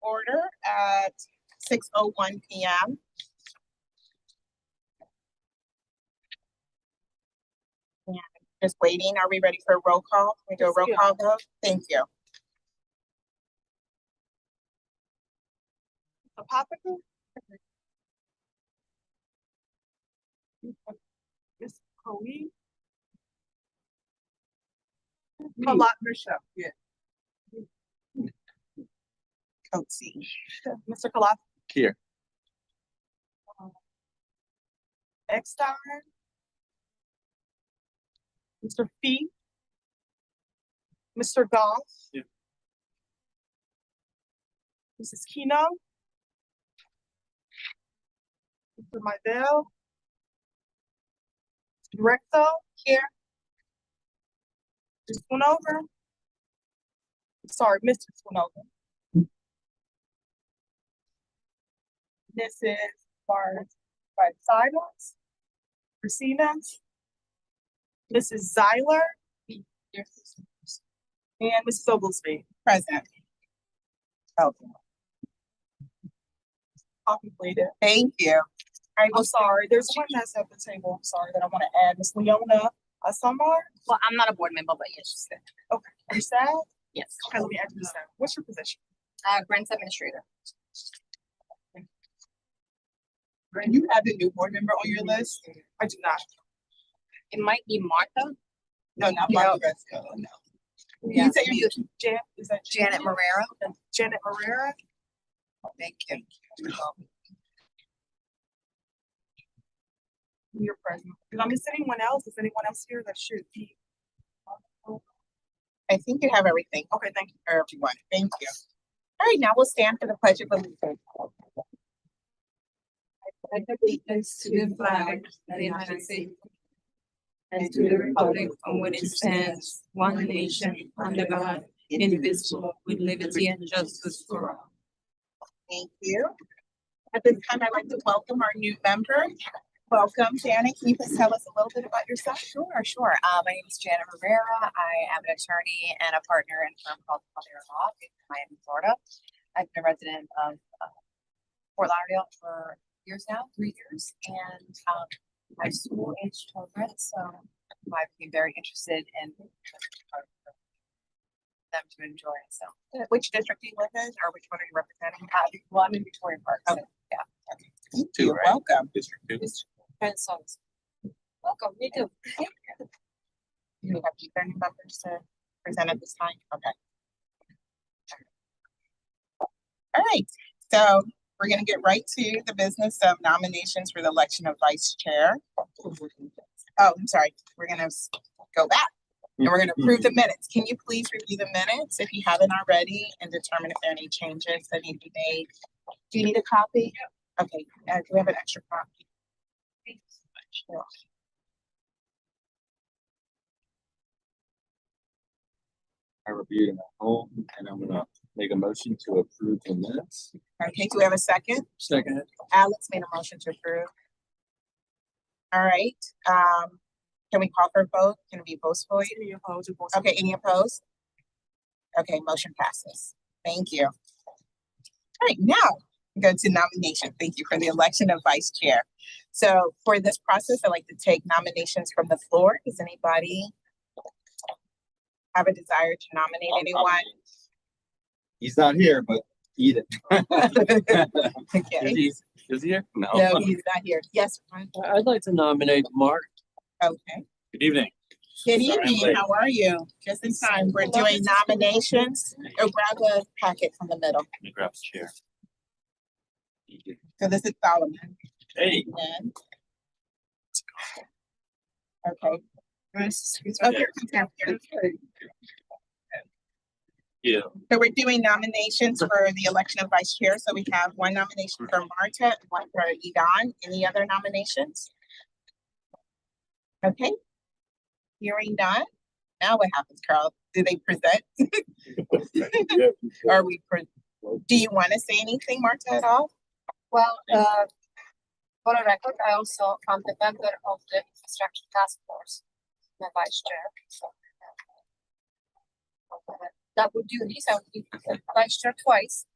order at 6:01 p.m. And just waiting. Are we ready for a roll call? Can we do a roll call vote? Thank you. Miss Chloe. Michelle. Yeah. Coatsy. Mr. Kalaf. Here. Eckstein. Mr. Fee. Mr. Goff. Yeah. Mrs. Keno. Mr. Mydell. Recto. Here. Mr. Schoonover. Sorry, Mr. Schoonover. Mrs. Barnes by silence. Christina. Mrs. Zeiler. And Mrs. Oglesby. Present. Okay. All completed. Thank you. All right, I'm sorry, there's one that's at the table, I'm sorry, that I want to add, Miss Leona Asamar. Well, I'm not a board member, but yes, she's there. Okay, you staff? Yes. Okay, let me add you to staff. What's your position? Grants administrator. Do you have a new board member on your list? I do not. It might be Martha. No, not No. Martha Resco, no. Yeah. You say you, Is that Janet Marrera. Janet Marrera? thank you. You're present. Did I miss anyone else? Is anyone else here that should be? I think you have everything Okay, thank you. for everyone. Thank you. All right, now we'll stand for the Pledge of Allegiance. I pledge allegiance to the flag of the United States and to the republic on which it stands, one nation, under God, indivisible, with liberty and justice for all. Thank you. At this time, I'd like to welcome our new member. Welcome, Janet. Can you please tell us a little bit about yourself? Sure. My name is Janet Rivera. I am an attorney and a partner in a firm called Lauderdale Law in Miami, Florida. I've been a resident of Fort Lauderdale for years now, 3 years, and I have school-age children, so I've been very interested in them to enjoy it. So, Which district do you live in, or which one are you representing? well, I'm in Victoria Park. So, yeah. Thank Two, you. right? Welcome. District two. And sons. Welcome. You too. You have either new members to present at this time? Okay. All right, so we're gonna get right to the business of nominations for the election of vice chair. Oh, I'm sorry, we're gonna go back and we're gonna approve the minutes. Can you please review the minutes if you haven't already and determine if there are any changes that need to be made? Do you need a copy? Okay, do we have an extra copy? Sure. I reviewed them at home and I'm gonna make a motion to approve the minutes. Okay, do we have a second? Second. Alex made a motion to approve. All right, can we call for a vote? Can we vote for you? Any opposed? Okay, any opposed? Okay, motion passes. Thank you. All right, now go to nomination. Thank you for the election of vice chair. So for this process, I'd like to take nominations from the floor. Does anybody have a desire to nominate anyone? He's not here, but eat it. Okay. Is he here? No. No, he's not here. Yes, Ron? I'd like to nominate Mark. Okay. Good evening. Good Sorry, I'm evening. late. How are you? Just in time. We're doing nominations. Oh, grab a packet from the middle. Let me grab the chair. So this is Solomon. Hey. And- Okay. Oh, here, come down here. Yeah. So we're doing nominations for the election of vice chair. So we have one nomination for Marta and one for Edan. Any other nominations? Okay. Hearing none. Now what happens, Carl? Do they present? Or do you want to say anything, Marta, at all? Well, for the record, I also am the member of the infrastructure task force, the vice chair. So, that would do this. I would be vice chair twice.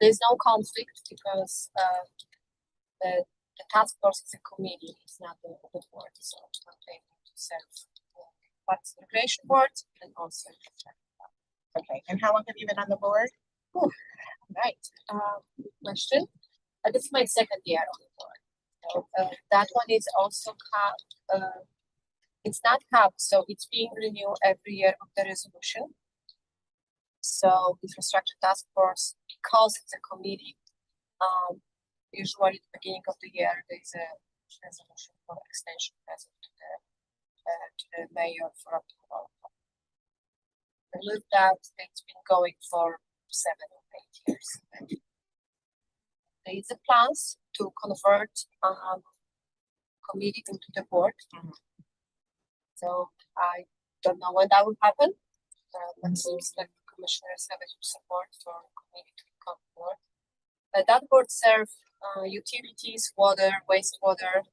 There's no conflict because the task force is a committee, it's not the board, so they need to serve Parks and Recreation Board and also. Okay, and how long have you been on the board? Right, good question. This is my second year on the board. So, that one is also it's not capped, so it's being renewed every year of the resolution. So infrastructure task force, because it's a committee, usually at the beginning of the year, there's a resolution for extension present to the mayor for approval. I believe that it's been going for 7 or 8 years. There is a plans to convert committee into the board. So I don't know when that will happen. But it seems like the commissioners have a huge support for committee to become board. That board serve utilities, water, wastewater,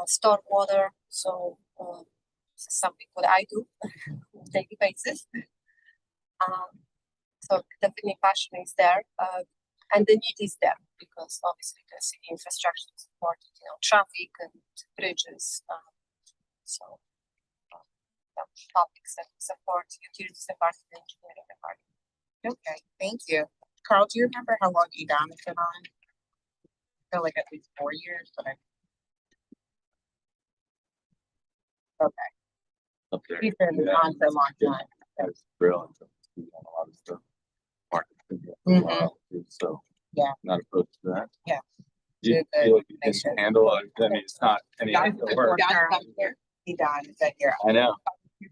stormwater. So this is something what I do on a daily basis. So definitely passion is there, and the need is there because obviously the city infrastructure supported, traffic and bridges. So topics that support utilities department and engineering department. Okay, thank you. Carl, do you remember how long Edom has been on? I feel like at least 4 years, but okay, Up there. he's been Yeah. on for a long time. That's brilliant. He's done a lot of stuff. Mark's been here for a Mhm. while, too, so. Yeah. Not opposed to that. Yeah. Do you Good feel like you nation. can handle it? I mean, it's not any Guys, extra work. Edom is that here. I know.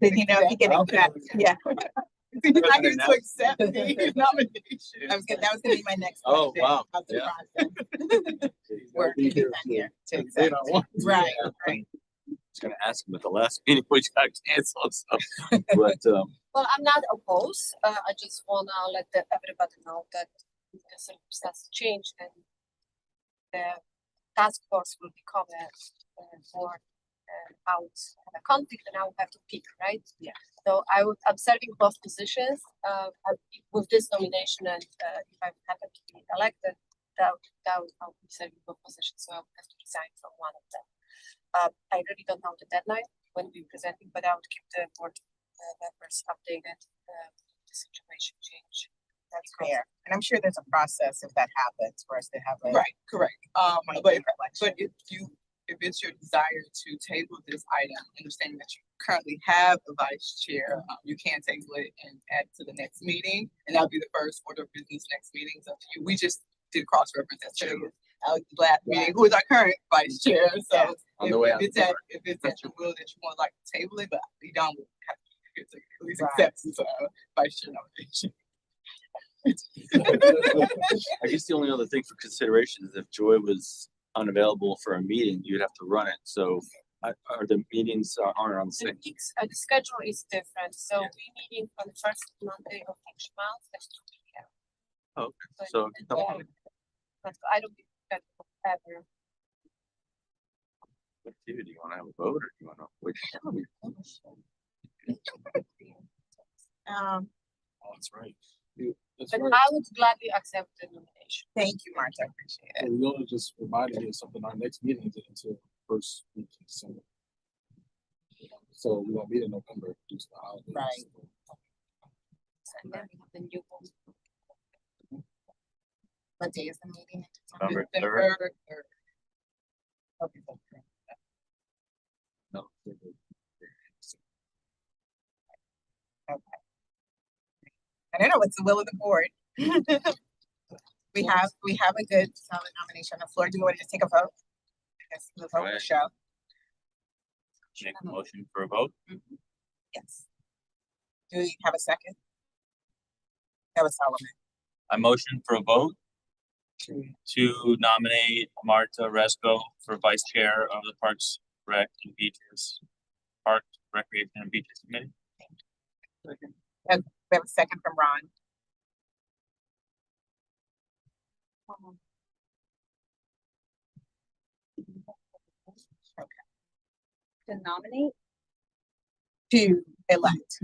Did he know he can accept? Yeah. I need to accept the nomination. That was gonna be my next Oh, question. wow. Of the Yeah. process. Where Be he's not here to They accept. don't want to. Right, Yeah. right. I was gonna ask him at the last meeting, which got canceled, so, but, Well, I'm not opposed. I just wanna let everybody know that the circumstances change and the task force will become a board out of a conflict, and I will have to pick, right? Yeah. So I'm serving both positions. With this nomination, and if I happen to be elected, I'll be serving both positions. So I will have to resign from one of them. I really don't know the deadline when we're presenting, but I would keep the board members updated the situation change. That's fair. And I'm sure there's a process if that happens for us to have a. Right, correct. But Election. if it's your desire to table this item, understanding that you currently have a vice chair, you can table it and add it to the next meeting, and that'll be the first order of business next meeting. It's up to you. We just did cross-reference that today. Alex last meeting, who is our current vice chair, so on the way out. if it's at your will that you want like to table it, but we don't have to be here to at least Right. accept this vice chair nomination. I guess the only other thing for consideration is if Joy was unavailable for a meeting, you'd have to run it, so are the meetings aren't on the same? The schedule is different. So we're meeting on the first Monday of each month. That's 2 p.m. Oh, But, so but I don't think that ever. what do you wanna have a vote or do you wanna wait? Um, Oh, that's right. But I would gladly accept the nomination. thank you, Martha. I appreciate it. So we're gonna just remind you of something, our next meeting is until first week in December. So we won't meet in November due to the holidays. Right. And then we have the new one. What day is the meeting? November The 3rd. third. Okay. No. I don't know, it's the will of the board. We have a good solid nomination on the floor. Do you want to just take a vote? I guess the vote will Right. show. Make a motion for a vote? Yes. Do we have a second? That was Solomon. I motion for a vote to nominate Marta Resco for vice chair of the Parks Rec and Beaches, Park Recreation and Beaches Committee. We have a second from Ron. To nominate? To elect.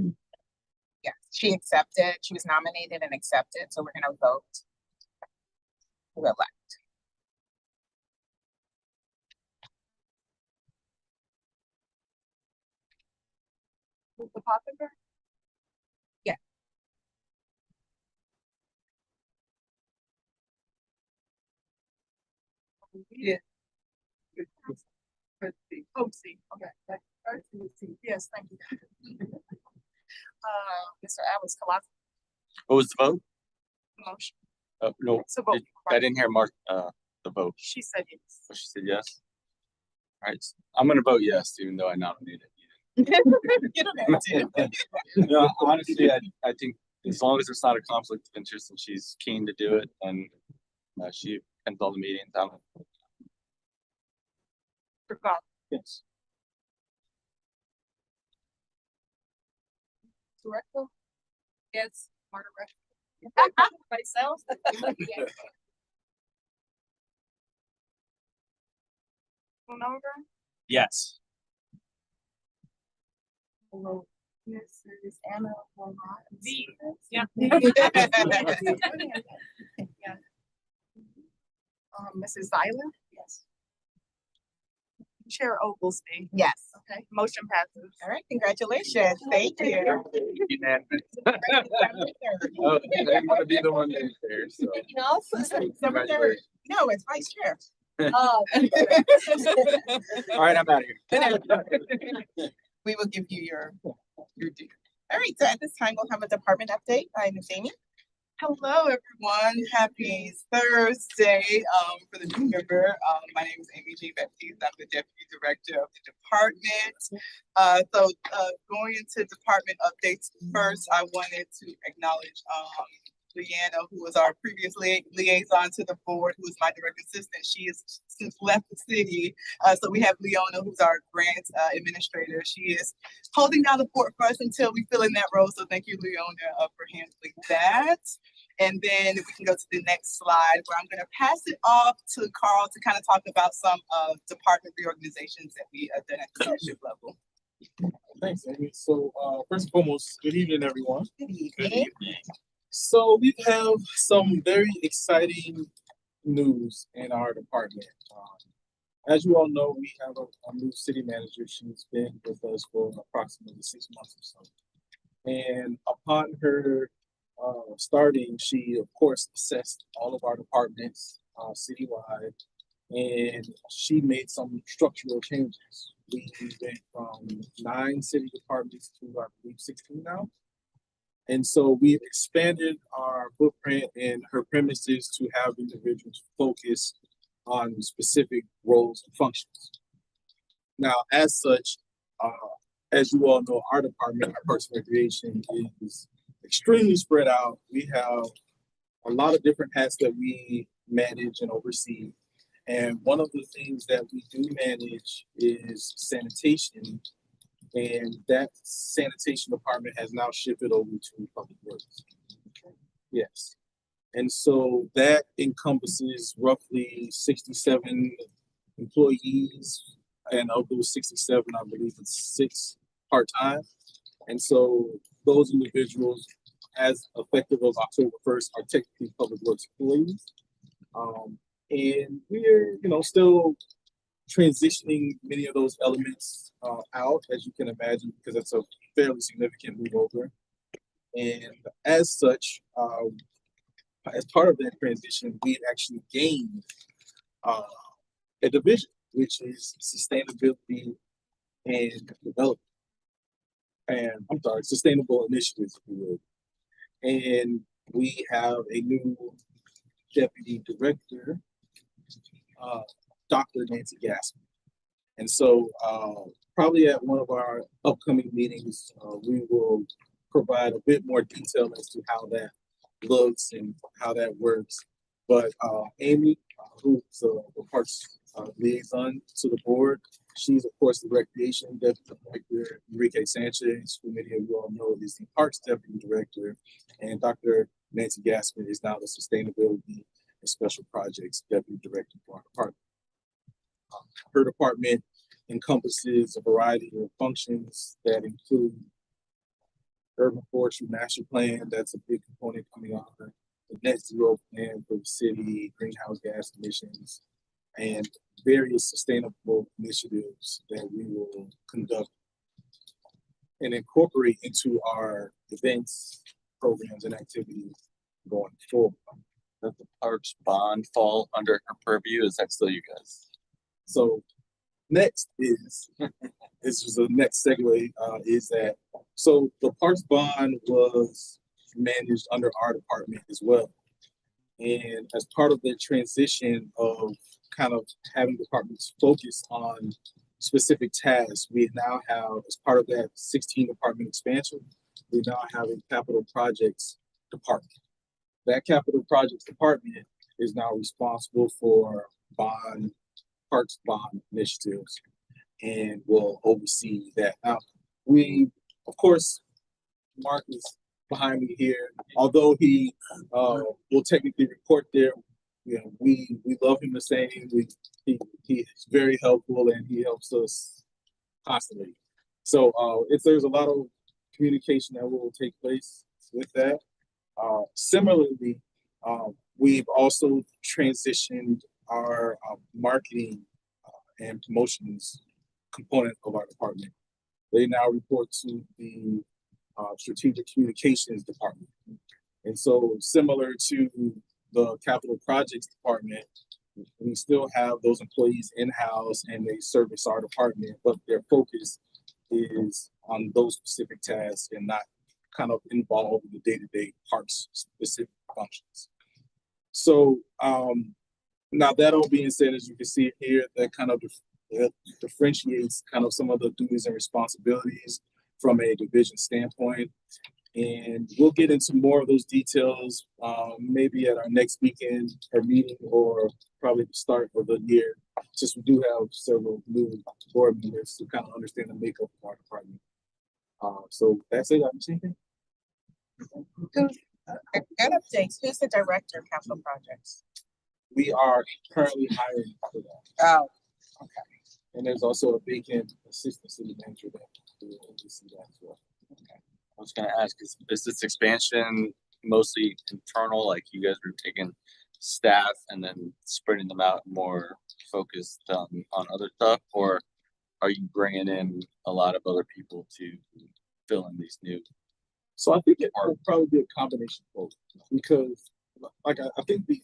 Yes, she accepted, she was nominated and accepted, so we're gonna vote elect. The popular? Yeah. Oh, see, okay. Yes, thank you. Mr. Alice Colossus, What was the vote? motion. No, So vote. I didn't hear Mark, the vote. She said yes. Oh, she said yes. All right, I'm gonna vote yes, even though I nominated you. You don't have to. No, honestly, I think as long as there's not a conflict of interest and she's keen to do it and she attends all the meetings, Forgot. yes. Director? Yes. Marta Myself? Number? Yes. Hello. Mrs. Anna Lamont. V. Yeah. Mrs. Zyla? Yes. Chair Oglesby? Yes. Okay, motion passes. All right, congratulations. Thank you. Unanimous. Oh, I didn't want to be the one that is there, so. Number third. No, it's vice chair. Oh. All right, I'm out of here. We will give you your due. All right, so at this time, we'll have a department update by Ms. Amy. Hello, everyone. Happy Thursday. For the new member, my name is Amy G. Baptiste. I'm the Deputy Director of the department. Going into department updates first, I wanted to acknowledge Leanna, who was our previous liaison to the board, who is my direct assistant. She has since left the city. So we have Leona, who's our grant administrator. She is holding down the fort for us until we fill in that role. So thank you, Leona, for handling that. And then we can go to the next slide where I'm going to pass it off to Carl to kind of talk about some of department reorganizations that we have done at the leadership level. Thanks, Amy. So, first and foremost, good evening, everyone. Good Good evening. evening. So we have some very exciting news in our department. As you all know, we have a new city manager. She's been with us for approximately 6 months or so. And upon her starting, she of course assessed all of our departments citywide, and she made some structural changes. We went from 9 city departments to I believe 16 now. And so we've expanded our footprint and her premises to have individuals focus on specific roles and functions. Now, as such, as you all know, our department, our Parks and Recreation, is extremely spread out. We have a lot of different hats that we manage and oversee. And one of the things that we do manage is sanitation. And that sanitation department has now shifted over to public works. Yes. And so that encompasses roughly 67 employees. And of those 67, I believe it's 6 part-time. And so those individuals, as effective of October 1st, are technically public works employees. And we're, still transitioning many of those elements out, as you can imagine, because it's a fairly significant move over. And as such, as part of that transition, we've actually gained a division, which is sustainability and development. And I'm sorry, sustainable initiatives, if you would. And we have a new deputy director, Dr. Nancy Gassman. And so probably at one of our upcoming meetings, we will provide a bit more detail as to how that looks and how that works. But Amy, who's the Parks liaison to the board, she's of course the Recreation Deputy Director. Enrique Sanchez, who many of you all know, is the Parks Deputy Director. And Dr. Nancy Gassman is now the Sustainability and Special Projects Deputy Director for our department. Her department encompasses a variety of functions that include urban forestry master plan. That's a big component coming out of her. the net zero plan for the city, greenhouse gas emissions, and various sustainable initiatives that we will conduct and incorporate into our events, programs, and activities going forward. Does the parks bond fall under her purview? Is that still you guys? So next is this is the next segue, is that so the parks bond was managed under our department as well. And as part of the transition of kind of having departments focus on specific tasks, we now have, as part of that 16 department expansion, we now have a capital projects department. That capital projects department is now responsible for parks bond initiatives and will oversee that. Now, we, of course, Mark is behind me here. Although he will technically report there, you know, we love him the same. He's very helpful and he helps us constantly. So if there's a lot of communication that will take place with that. Similarly, we've also transitioned our marketing and promotions component of our department. They now report to the strategic communications department. And so similar to the capital projects department, we still have those employees in-house and they service our department, but their focus is on those specific tasks and not kind of involved in the day-to-day parks specific functions. So now that all being said, as you can see here, that kind of differentiates kind of some of the duties and responsibilities from a division standpoint. And we'll get into more of those details maybe at our next weekend or meeting or probably the start of the year, since we do have several new board members to kind of understand the makeup of our department. So that's it. I'm saying. Good updates. Who's the director of capital projects? We are currently hiring for that. Oh, okay. And there's also a vacant assistant city manager that will oversee that as well. Okay. I was gonna ask, is this expansion mostly internal, like you guys are taking staff and then spreading them out more focused on other stuff, or are you bringing in a lot of other people to fill in these new? So I think it will probably be a combination of both, because like I think the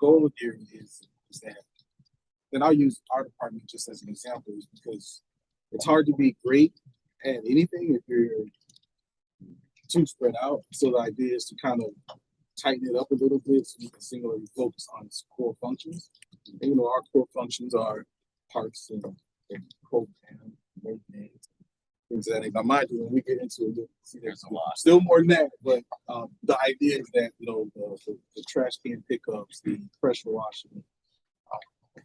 goal here is that, and I'll use our department just as an example, is because it's hard to be great at anything if you're too spread out. So the idea is to kind of tighten it up a little bit so you can singularly focus on its core functions. And, you know, our core functions are parks and program, maintenance, things of that nature. Now, mind you, when we get into it, see there's a lot, still more than that. But the idea is that, you know, the trash can pickups, the pressure washing,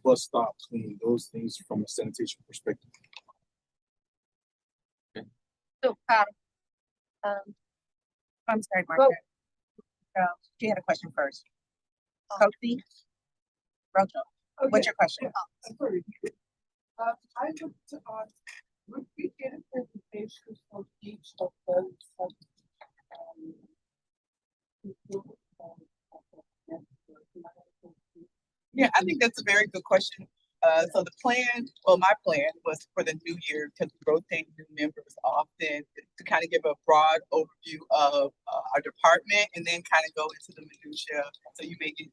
bus stop cleaning, those things from a sanitation perspective. So, I'm sorry, Margaret. She had a question first. Kofi? Rojo, what's your question? I would we get a presentation from each of those Yeah, I think that's a very good question. So the plan, my plan was for the new year, because we rotate new members often, to kind of give a broad overview of our department and then kind of go into the minutia. So you may get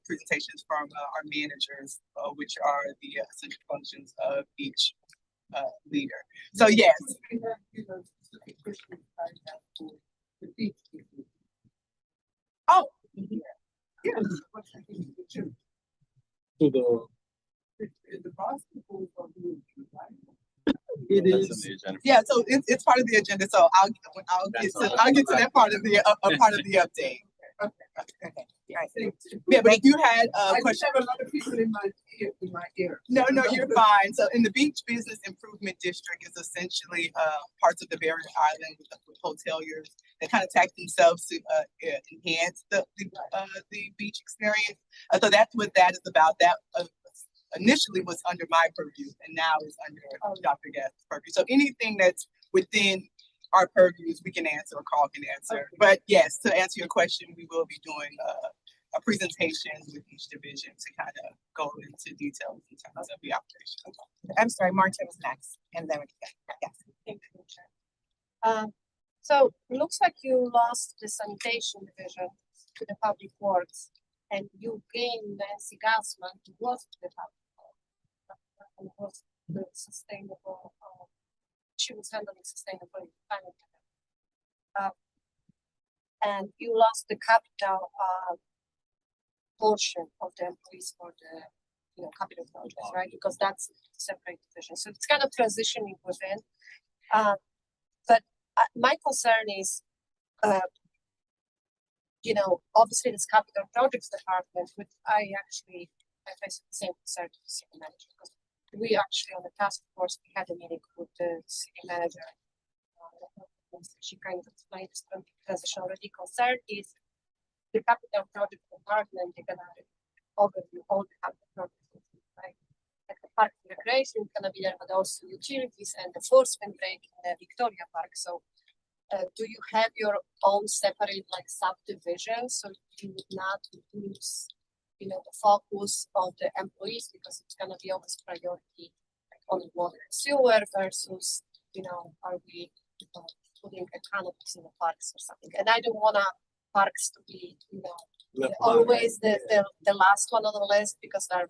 presentations from our managers, which are the essential functions of each leader. So yes. Oh, yeah. So the it is. Yeah, so it's part of the agenda. So I'll get to that part of the update. Okay. Right. Yeah, but if you had a question, I have a lot of people in my ear. No, you're fine. So in the Beach Business Improvement District is essentially parts of the Barrier Island with hoteliers that kind of tack themselves to enhance the beach experience. So that's what that is about. That initially was under my purview and now is under Dr. Gass's purview. So anything that's within our purviews, we can answer or Carl can answer. But yes, to answer your question, we will be doing a presentation with each division to kind of go into details in terms of the operation. I'm sorry, Marta was next, and then, yes. Thank you, Chair. So it looks like you lost the sanitation division to the public works, and you gained Nancy Gassman, who was to the public works, and was the sustainable, she was handling sustainable planning. And you lost the capital portion of the employees for the capital projects, right? Because that's a separate division. So it's kind of transitioning within. But my concern is, obviously this capital projects department, which I face the same concern to the city manager, because we actually on the task force, we had a meeting with the city manager. She kind of explained this transition already. Concern is the capital project department, they're gonna overview all the capital projects, right? Like the park and recreation is gonna be there, but also utilities and the enforcement break in the Victoria Park. So do you have your own separate like subdivisions so you would not lose, the focus of the employees, because it's gonna be always priority like on water and sewer versus, are we putting a canopies in the parks or something? And I don't wanna parks to be, always the last one on the list because they're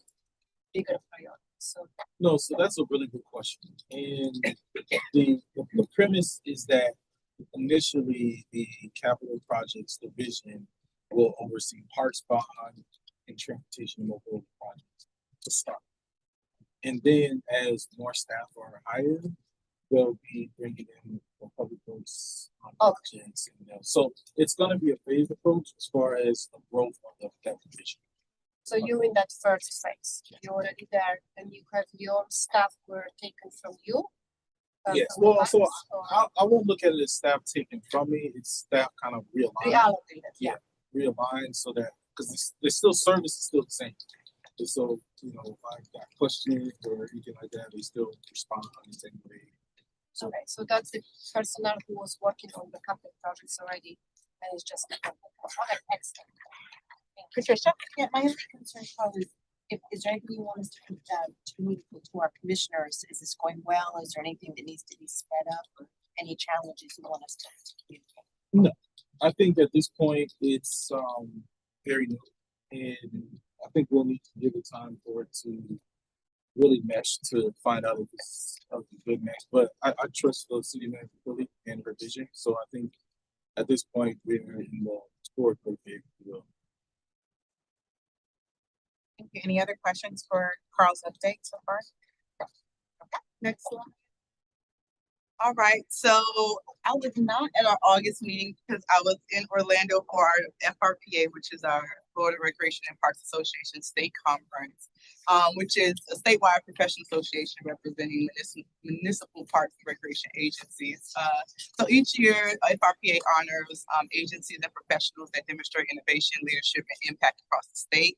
bigger priorities. So No, so that's a really good question. And the premise is that initially the capital projects division will oversee parks, bond, and transportation mobility projects to start. And then as more staff are hired, they'll be bringing in the public works projects. And, so it's going to be a phased approach as far as the growth of that division. So you in that first phase, you're already there, and you have your staff were taken from you. Yes, from the well, so parks, or I won't look at it as staff taken from me. It's staff kind of realigned. reallocated. Yeah, realigned so that because the still service is still the same. And so if I got questions or anything like that, they still respond in the same way. So Okay, so that's the personnel who was working on the capital projects already, and it's just okay, excellent. Patricia? Yeah, my only concern probably, is there anything you want us to communicate to our commissioners? Is this going well? Is there anything that needs to be sped up or any challenges you want us to communicate? no, I think at this point it's very new, and I think we'll need to give it time for it to really mesh to find out if it's a good match. But I trust the city manager fully and her vision. So I think at this point we're in the sport okay, if you will. Thank you. Any other questions for Carl's update so far? Okay, next slide. All right, so I was not at our August meeting because I was in Orlando for our FRPA, which is our Florida Recreation and Parks Association State Conference, which is a statewide professional association representing municipal parks and recreation agencies. So each year, FRPA honors agencies and professionals that demonstrate innovation, leadership, and impact across the state.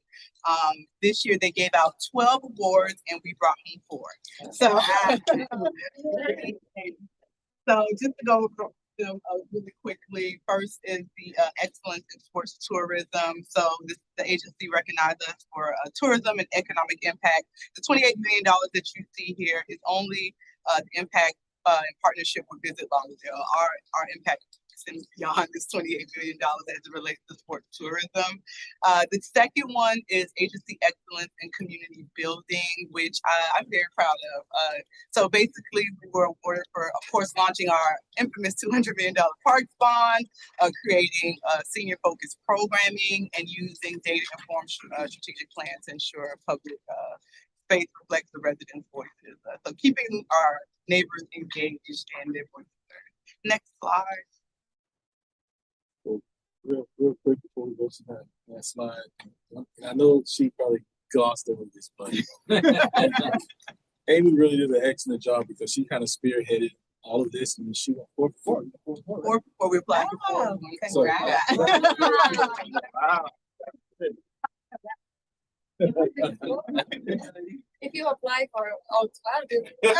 This year, they gave out 12 awards, and we brought home 4. So. So just to go really quickly, first is the excellence in sports tourism. So the agency recognized us for tourism and economic impact. The $28 million that you see here is only the impact in partnership with Visit Lauderdale. Our impact extends beyond this $28 million as it relates to sports tourism. The second one is agency excellence in community building, which I'm very proud of. So basically, we were awarded for, of course, launching our infamous $200 million parks bond, creating senior-focused programming, and using data-informed strategic plans to ensure public space reflects the residents' voices. So keeping our neighbors engaged and their voices heard. Next slide. Real quick before we go to that slide. And I know she probably glossed over this, but Amy really did an excellent job because she kind of spearheaded all of this, and she went 4 for 4. Or we applied for. Oh, So, congrats. If you apply for all 12,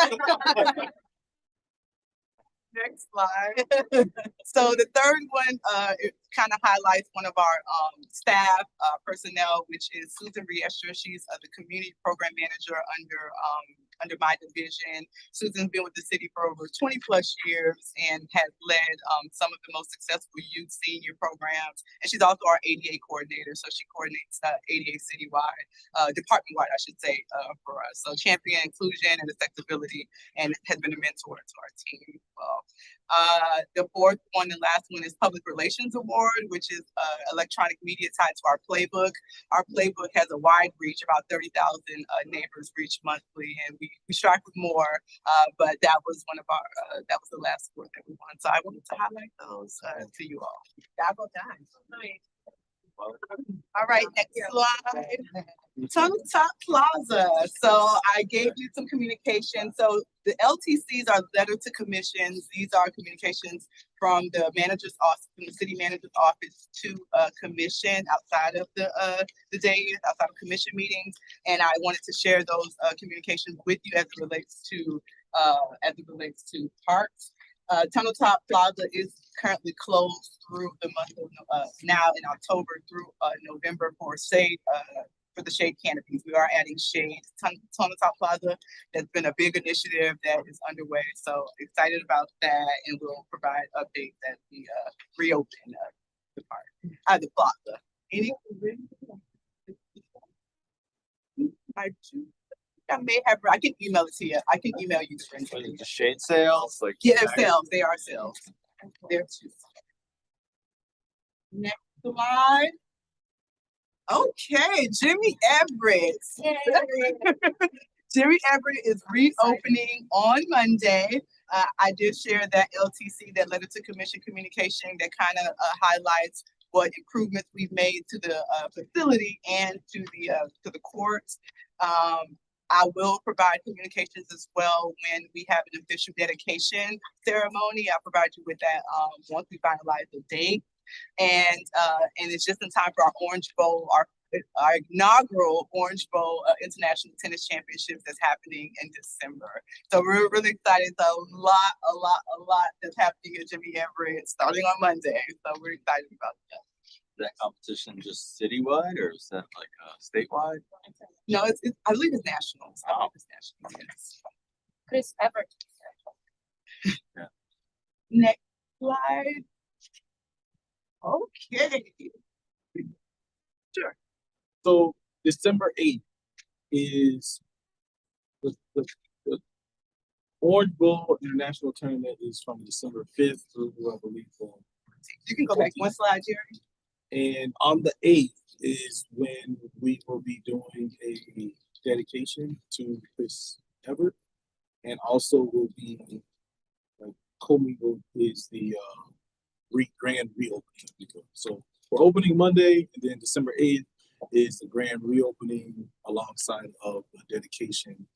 Next Next slide. So the third one, it kind of highlights one of our staff personnel, which is Susan Riestra. She's the community program manager under my division. Susan's been with the city for over 20 plus years and has led some of the most successful youth senior programs. And she's also our ADA coordinator. So she coordinates ADA citywide, department-wide, I should say, for us. So champion inclusion and accessibility, and has been a mentor to our team as well. The fourth one and last one is Public Relations Award, which is electronic media tied to our playbook. Our playbook has a wide reach, about 30,000 neighbors reach monthly, and we strive for more, but that was one of our, that was the last award that we won. So I wanted to highlight those to you all. Double time. All right, next slide. Tunnel Top Plaza. So I gave you some communication. So the LTCs are letter to commissions. These are communications from the manager's office, from the city manager's office to commission outside of the days, outside of commission meetings. And I wanted to share those communications with you as it relates to parks. Tunnel Top Plaza is currently closed through the month of now in October through November for shade for the shade canopies. We are adding shade to Tunnel Top Plaza. That's been a big initiative that is underway. So excited about that, and we'll provide updates as we reopen the park, the plaza. I may have. I can email it to you. I can email you the The shade sales, like yeah, sales. They are sales. They're two. Next slide. Okay, Jimmy Everett. Jimmy Everett is reopening on Monday. I did share that LTC, that letter to commission communication, that kind of highlights what improvements we've made to the facility and to the courts. I will provide communications as well when we have an official dedication ceremony. I'll provide you with that once we finalize the date. And it's just in time for our Orange Bowl, our inaugural Orange Bowl International Tennis Championships that's happening in December. So we're really excited. So a lot that's happening at Jimmy Everett starting on Monday. So we're excited about that. Is that competition just citywide or is that like statewide? No, it's I believe it's national. I believe it's national. Yes. Chris Everett. Yeah. Next slide. Okay. Sure. So December 8th is the Orange Bowl International Tournament is from December 5th through, I believe, you can go back one slide, Jerry. And on the 8th is when we will be doing a dedication to Chris Everett, and also will be commingled is the grand reopening. So we're opening Monday, and then December 8th is the grand reopening alongside of the dedication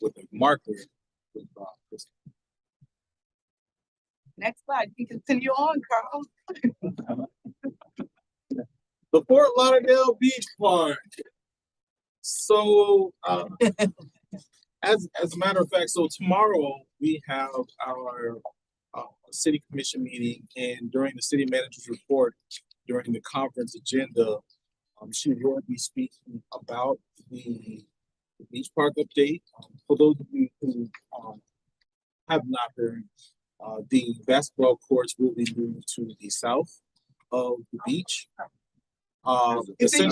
with a marker with Chris. Next slide. You can continue on, Carl. The Fort Lauderdale Beach Park. So, as a matter of fact, so tomorrow we have our city commission meeting, and during the city manager's report, during the conference agenda, she will be speaking about the beach park update. For those of you who have not heard, the basketball courts will be moved to the south of the beach. It's in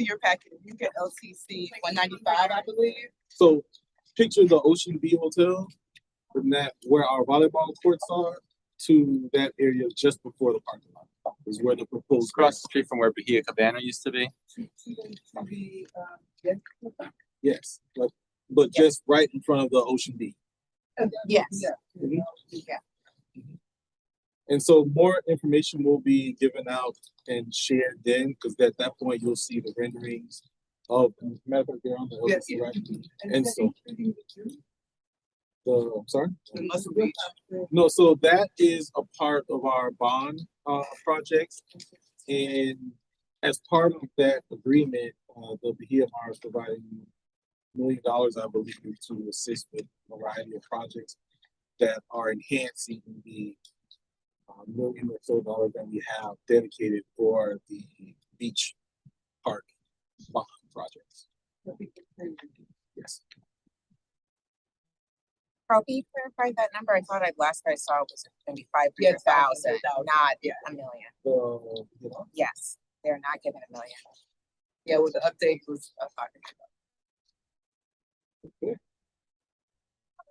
your packet. You get LTC 195, I believe. So picture the Ocean View Hotel, from that where our volleyball courts are to that area just before the parking lot is where the proposed Across the street from where Bahia Cabana used to be. Yes, but just right in front of the Ocean View. Yes. Mhm. Yeah. And so more information will be given out and shared then, because at that point you'll see the renderings of matter of fact, they're on the LTC, right? And so I'm sorry? The Muscle Beach. No, so that is a part of our bond project. And as part of that agreement, the Bahia Mar is providing $1 million, I believe, to assist with a variety of projects. that are enhancing the million or so dollars that we have dedicated for the beach park bond projects. Yes. Carl, can you clarify that number? I thought last I saw it was gonna be Yeah, 500,000, 500,000. not Yeah. a million. You know, Yes, they're not giving a million. Yeah, well, the update was talking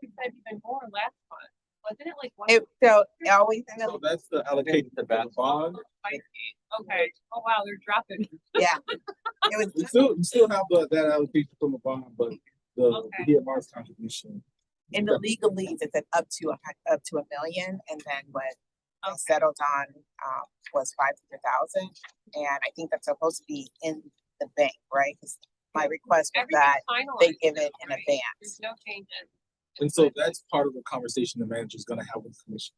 We said even more last month, wasn't it like one? It felt always in so the, that's the allocation for the bond. Okay, oh wow, they're dropping. yeah. It was, We still have that allocation from the bond, but the Okay. Bahia Mars contribution. in the legalese, it said up to a million, and then what they settled on, was 500,000. And I think that's supposed to be in the bank, right? 'Cause my request was that they give it in advance. There's no changes. And so that's part of the conversation the manager's gonna have with the commission.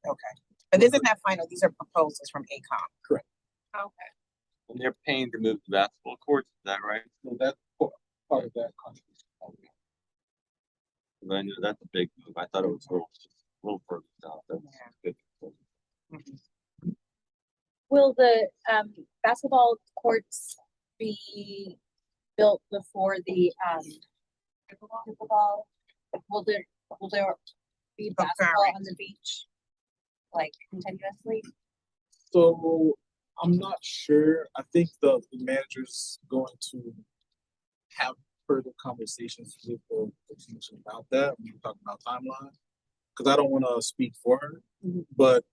Okay, but this is not final, these are proposals from ACOM. Okay. And they're paying to move the basketball courts, is that right? So that's part of that contribution. 'Cause I knew that's a big move. I thought it was a little further south. That's good. Will the basketball courts be built before the pickleball? Will there be basketball on the beach like continuously? So I'm not sure. I think the manager's going to have further conversations with the commission about that when we talk about timeline. Because I don't want to speak for her, but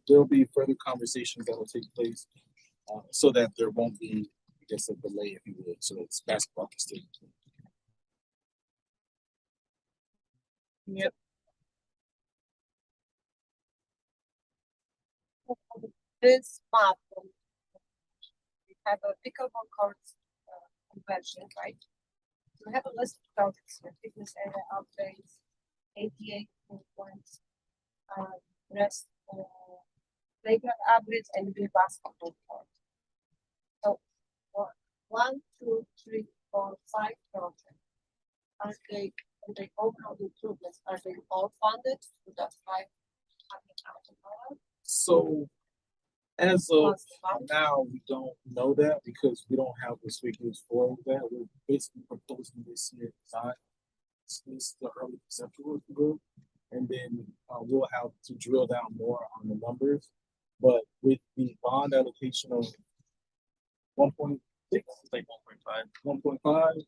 there'll be further conversations that will take place so that there won't be, I guess, a delay, if you would, so that basketball can still. Yep. This map, we have a pickleball courts conversion, right? We have a list of projects here, fitness area upgrades, ATA points, rest, playground upgrades, and the basketball court. So, 1, 2, 3, 4, 5 projects. Are they, and the overall improvements, are they all funded to that $500,000? So as of Plus the bond? now, we don't know that because we don't have the figures for that. We're basically proposing this year design. This is the early conceptual group, and then we'll have to drill down more on the numbers. But with the bond allocation of 1.6, Like 1.5. 1.5,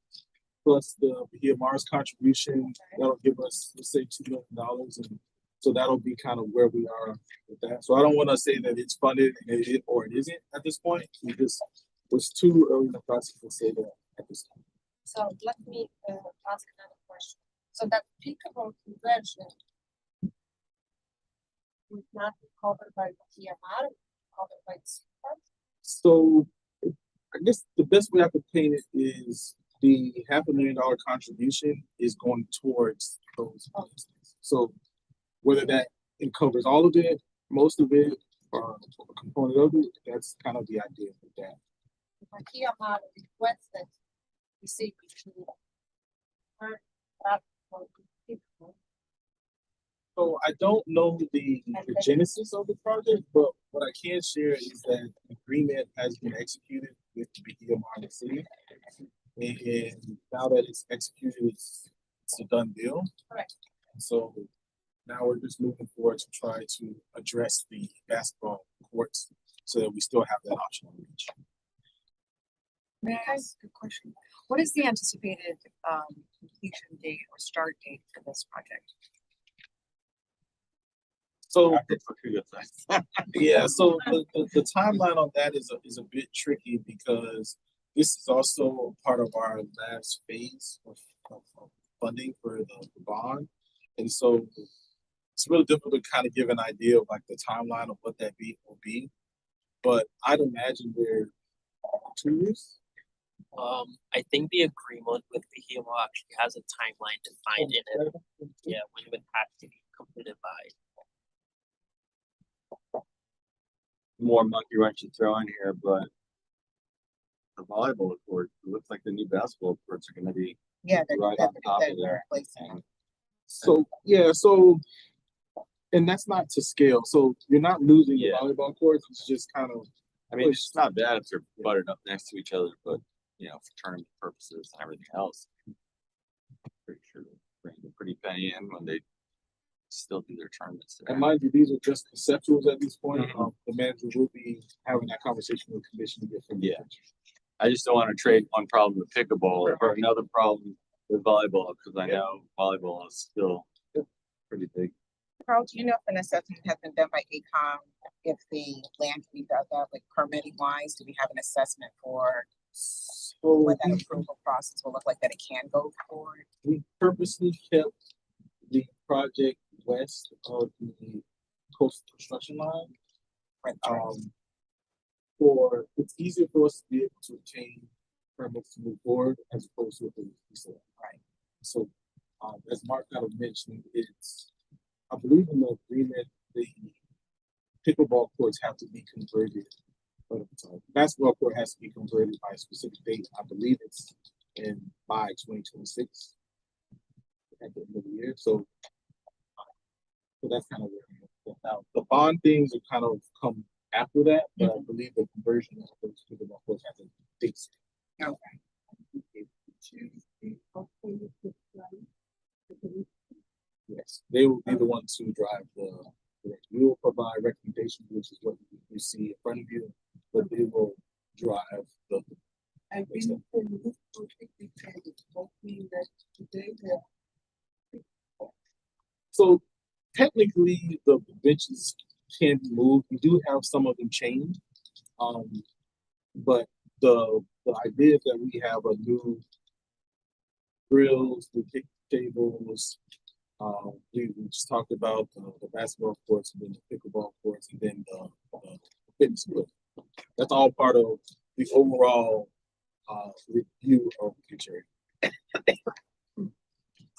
plus the Bahia Mars contribution, that'll give us, let's say, $2 million, and so that'll be kind of where we are with that. So I don't want to say that it's funded and or it isn't at this point. We just was too early in the process to say that at this time. So let me ask another question. So that pickleball conversion is not covered by the TMR, covered by the CPAR? So I guess the best way I could paint it is the $500,000 contribution is going towards those funds. So whether that it covers all of it, most of it, or a component of it, that's kind of the idea with that. The TMR requested the CPAR to that for pickleball. So I don't know the genesis of the project, but what I can share is that an agreement has been executed with the Bahia Mars City. And now that it's executed, it's a done deal. Correct. And so now we're just moving forward to try to address the basketball courts so that we still have that option on the beach. May I ask a question? What is the anticipated completion date or start date for this project? So For good things. yeah, so the timeline on that is a bit tricky because this is also part of our last phase of funding for the bond. And so it's really difficult to kind of give an idea of like the timeline of what that will be. But I'd imagine we're 2 years. I think the agreement with the HEMO actually has a timeline defined in it. Yeah, when it would have to be completed by. More monkey wrench to throw in here, but the volleyball court, it looks like the new basketball courts are gonna be Yeah, they're right on top of there. replacing. So yeah, so And that's not to scale, so you're not losing the Yeah. volleyball courts, it's just kind of, I mean, it's not bad if they're buttered up next to each other, but for tournament purposes and everything else, I'm pretty sure they bring a pretty penny in when they still do their tournaments. and mind you, these are just conceptuals at this point. Mhm. The manager will be having that conversation with the commission to get from Yeah. I just don't want to trade one problem with pickleball for another problem with volleyball, because I know volleyball is still pretty big. Carl, do you know if an assessment has been done by ACOM, if the land can be dug up, like permitting wise, do we have an assessment for what that approval process will look like, that it can go forward? We purposely kept the project west of the coastal construction line. It's easier for us to be able to obtain permits to move forward as opposed to the east side. Right. So, as Mark kind of mentioned, I believe in the agreement, the pickleball courts have to be converted. Basketball court has to be converted by a specific date. I believe it's by 2026 at the end of the year. So that's kind of where we're at now. The bond things are kind of come after that, but I believe the conversion of those pickleball courts has a date. Yes, they will be the ones who drive we will provide recommendations, which is what you see in front of you, but they will drive the. So technically, the benches can be moved. We do have some of them chained, but the idea is that we have a new grills, the kick tables. We just talked about the basketball courts, and then the pickleball courts, and then the fitness court. That's all part of the overall review of the future.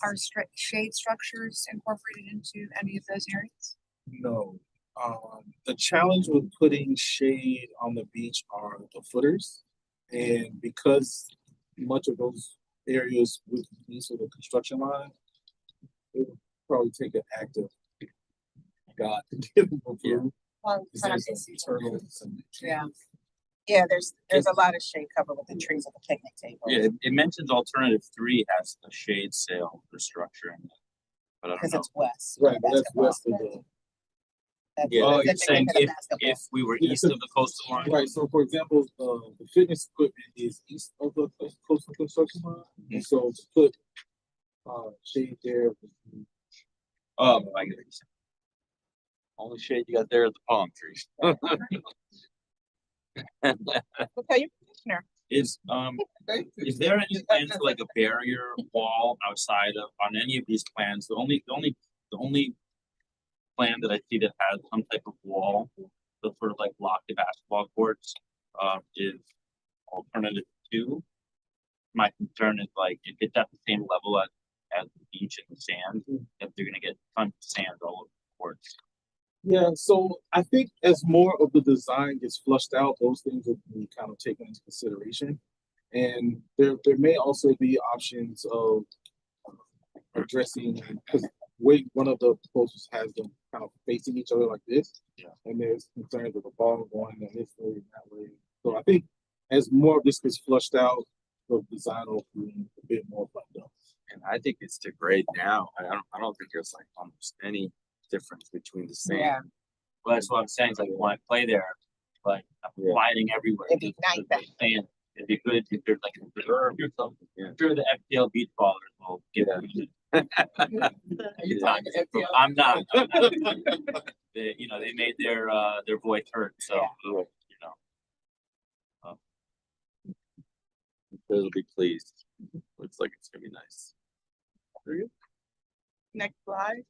Are shade structures incorporated into any of those areas? No. The challenge with putting shade on the beach are the footers, and because much of those areas with the east of the construction line, it would probably take an act of God to get them approved. Well, There's some turtles and Yeah, there's a lot of shade covered with the trees of the picnic table. Yeah, it mentions alternative 3 has a shade sail restructuring, but I don't Because know. it's west. right, but that's west of the Yeah, that's you're specific saying to the if basketball. we were Yeah, east of the coastal line. right. So for example, the fitness equipment is east of the coastal construction line, and so to put shade there. Oh, I get it. Only shade you got there are the palm trees. We'll tell you, Commissioner. Is there any plans for like a barrier wall outside of on any of these plans? The only plan that I see that has some type of wall that sort of like block the basketball courts is alternative 2. My concern is like if it's at the same level as the beach and the sand, if they're gonna get tons of sand all over the courts. Yeah, so I think as more of the design gets flushed out, those things will be kind of taken into consideration. And there may also be options of addressing, because one of the proposals has them kind of facing each other like this. Yeah. And there's concerns of the ball going this way and that way. So I think as more of this gets flushed out, the design will be a bit more fun up. And I think it's to grade now. I don't think there's like almost any difference between the sand. Yeah. Well, that's what I'm saying. Is like when I play there, like I'm lighting everywhere. It'd be nice then. Sand. It'd be good if there's like a reserve or something. I'm sure the FPL beach ballers will give it. I'm not. They made their voice heard. So They'll be pleased. Looks like it's gonna be nice. Next slide.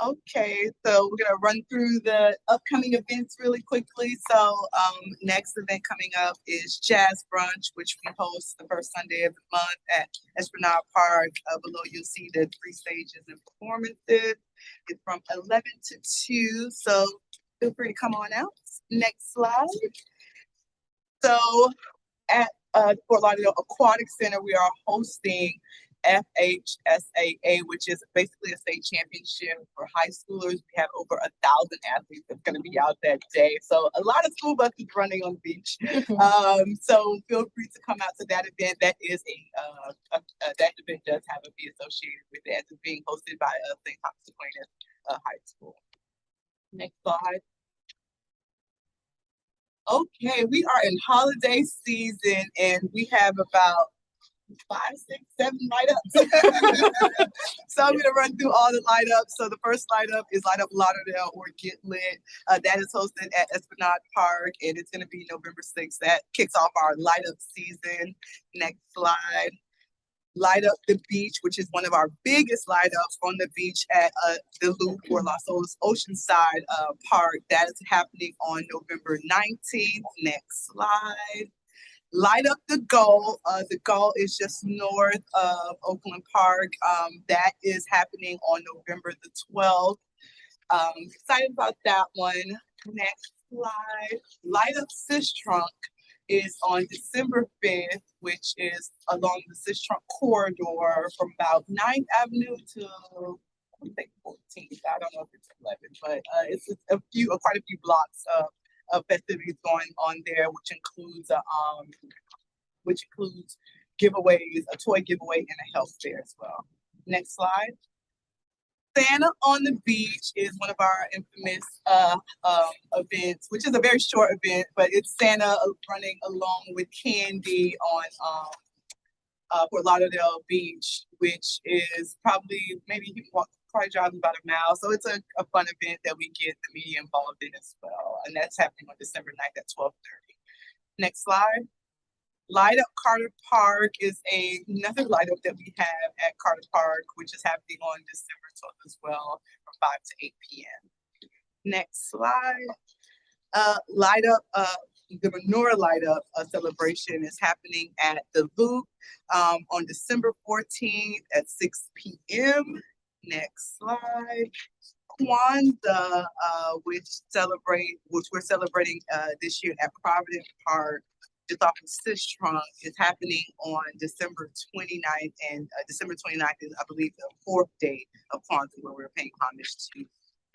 Okay, so we're gonna run through the upcoming events really quickly. So next event coming up is Jazz Brunch, which we host the first Sunday of the month at Esplanade Park. Below you'll see the 3 stages and performances. It's from 11 to 2, so feel free to come on out. Next slide. So at Fort Lauderdale Aquatic Center, we are hosting FHSAA, which is basically a state championship for high schoolers. We have over 1,000 athletes that's going to be out that day. So a lot of school buses running on the beach. So feel free to come out to that event. That is that event does have a fee associated with it. It's being hosted by St. Thomas Aquinas High School. Next slide. Okay, we are in holiday season and we have about 5, 6, 7 light ups. So I'm gonna run through all the light ups. So the first light up is Light Up Lauderdale or Get Lit. That is hosted at Esplanade Park and it's gonna be November 6th. That kicks off our light up season. Next slide. Light Up the Beach, which is one of our biggest light ups on the beach at the Loop or Las Olas Oceanside Park. That is happening on November 19th. Next slide. Light Up the Goal. The Goal is just north of Oakland Park. That is happening on November the 12th. Excited about that one. Next slide. Light Up Sis Trunk is on December 5th, which is along the Sis Trunk corridor from about 9th Avenue to I think 14th. I don't know if it's 11th, but it's quite a few blocks of festivities going on there, which includes giveaways, a toy giveaway, and a health fair as well. Next slide. Santa on the Beach is one of our infamous events, which is a very short event, but it's Santa running along with Candy on Fort Lauderdale Beach, which is probably probably drive about a mile. So it's a fun event that we get the media involved in as well. And that's happening on December 9th at 12:30. Next slide. Light Up Carter Park is another light up that we have at Carter Park, which is happening on December 12th as well from 5 to 8 p.m. Next slide. Light Up, the Menorah Light Up celebration is happening at the Loop on December 14th at 6 p.m. Next slide. Kwanzaa, which we're celebrating this year at Providence Park, just off of Sis Trunk, is happening on December 29th, and December 29th is, I believe, the 4th day of Kwanzaa, where we're paying homage to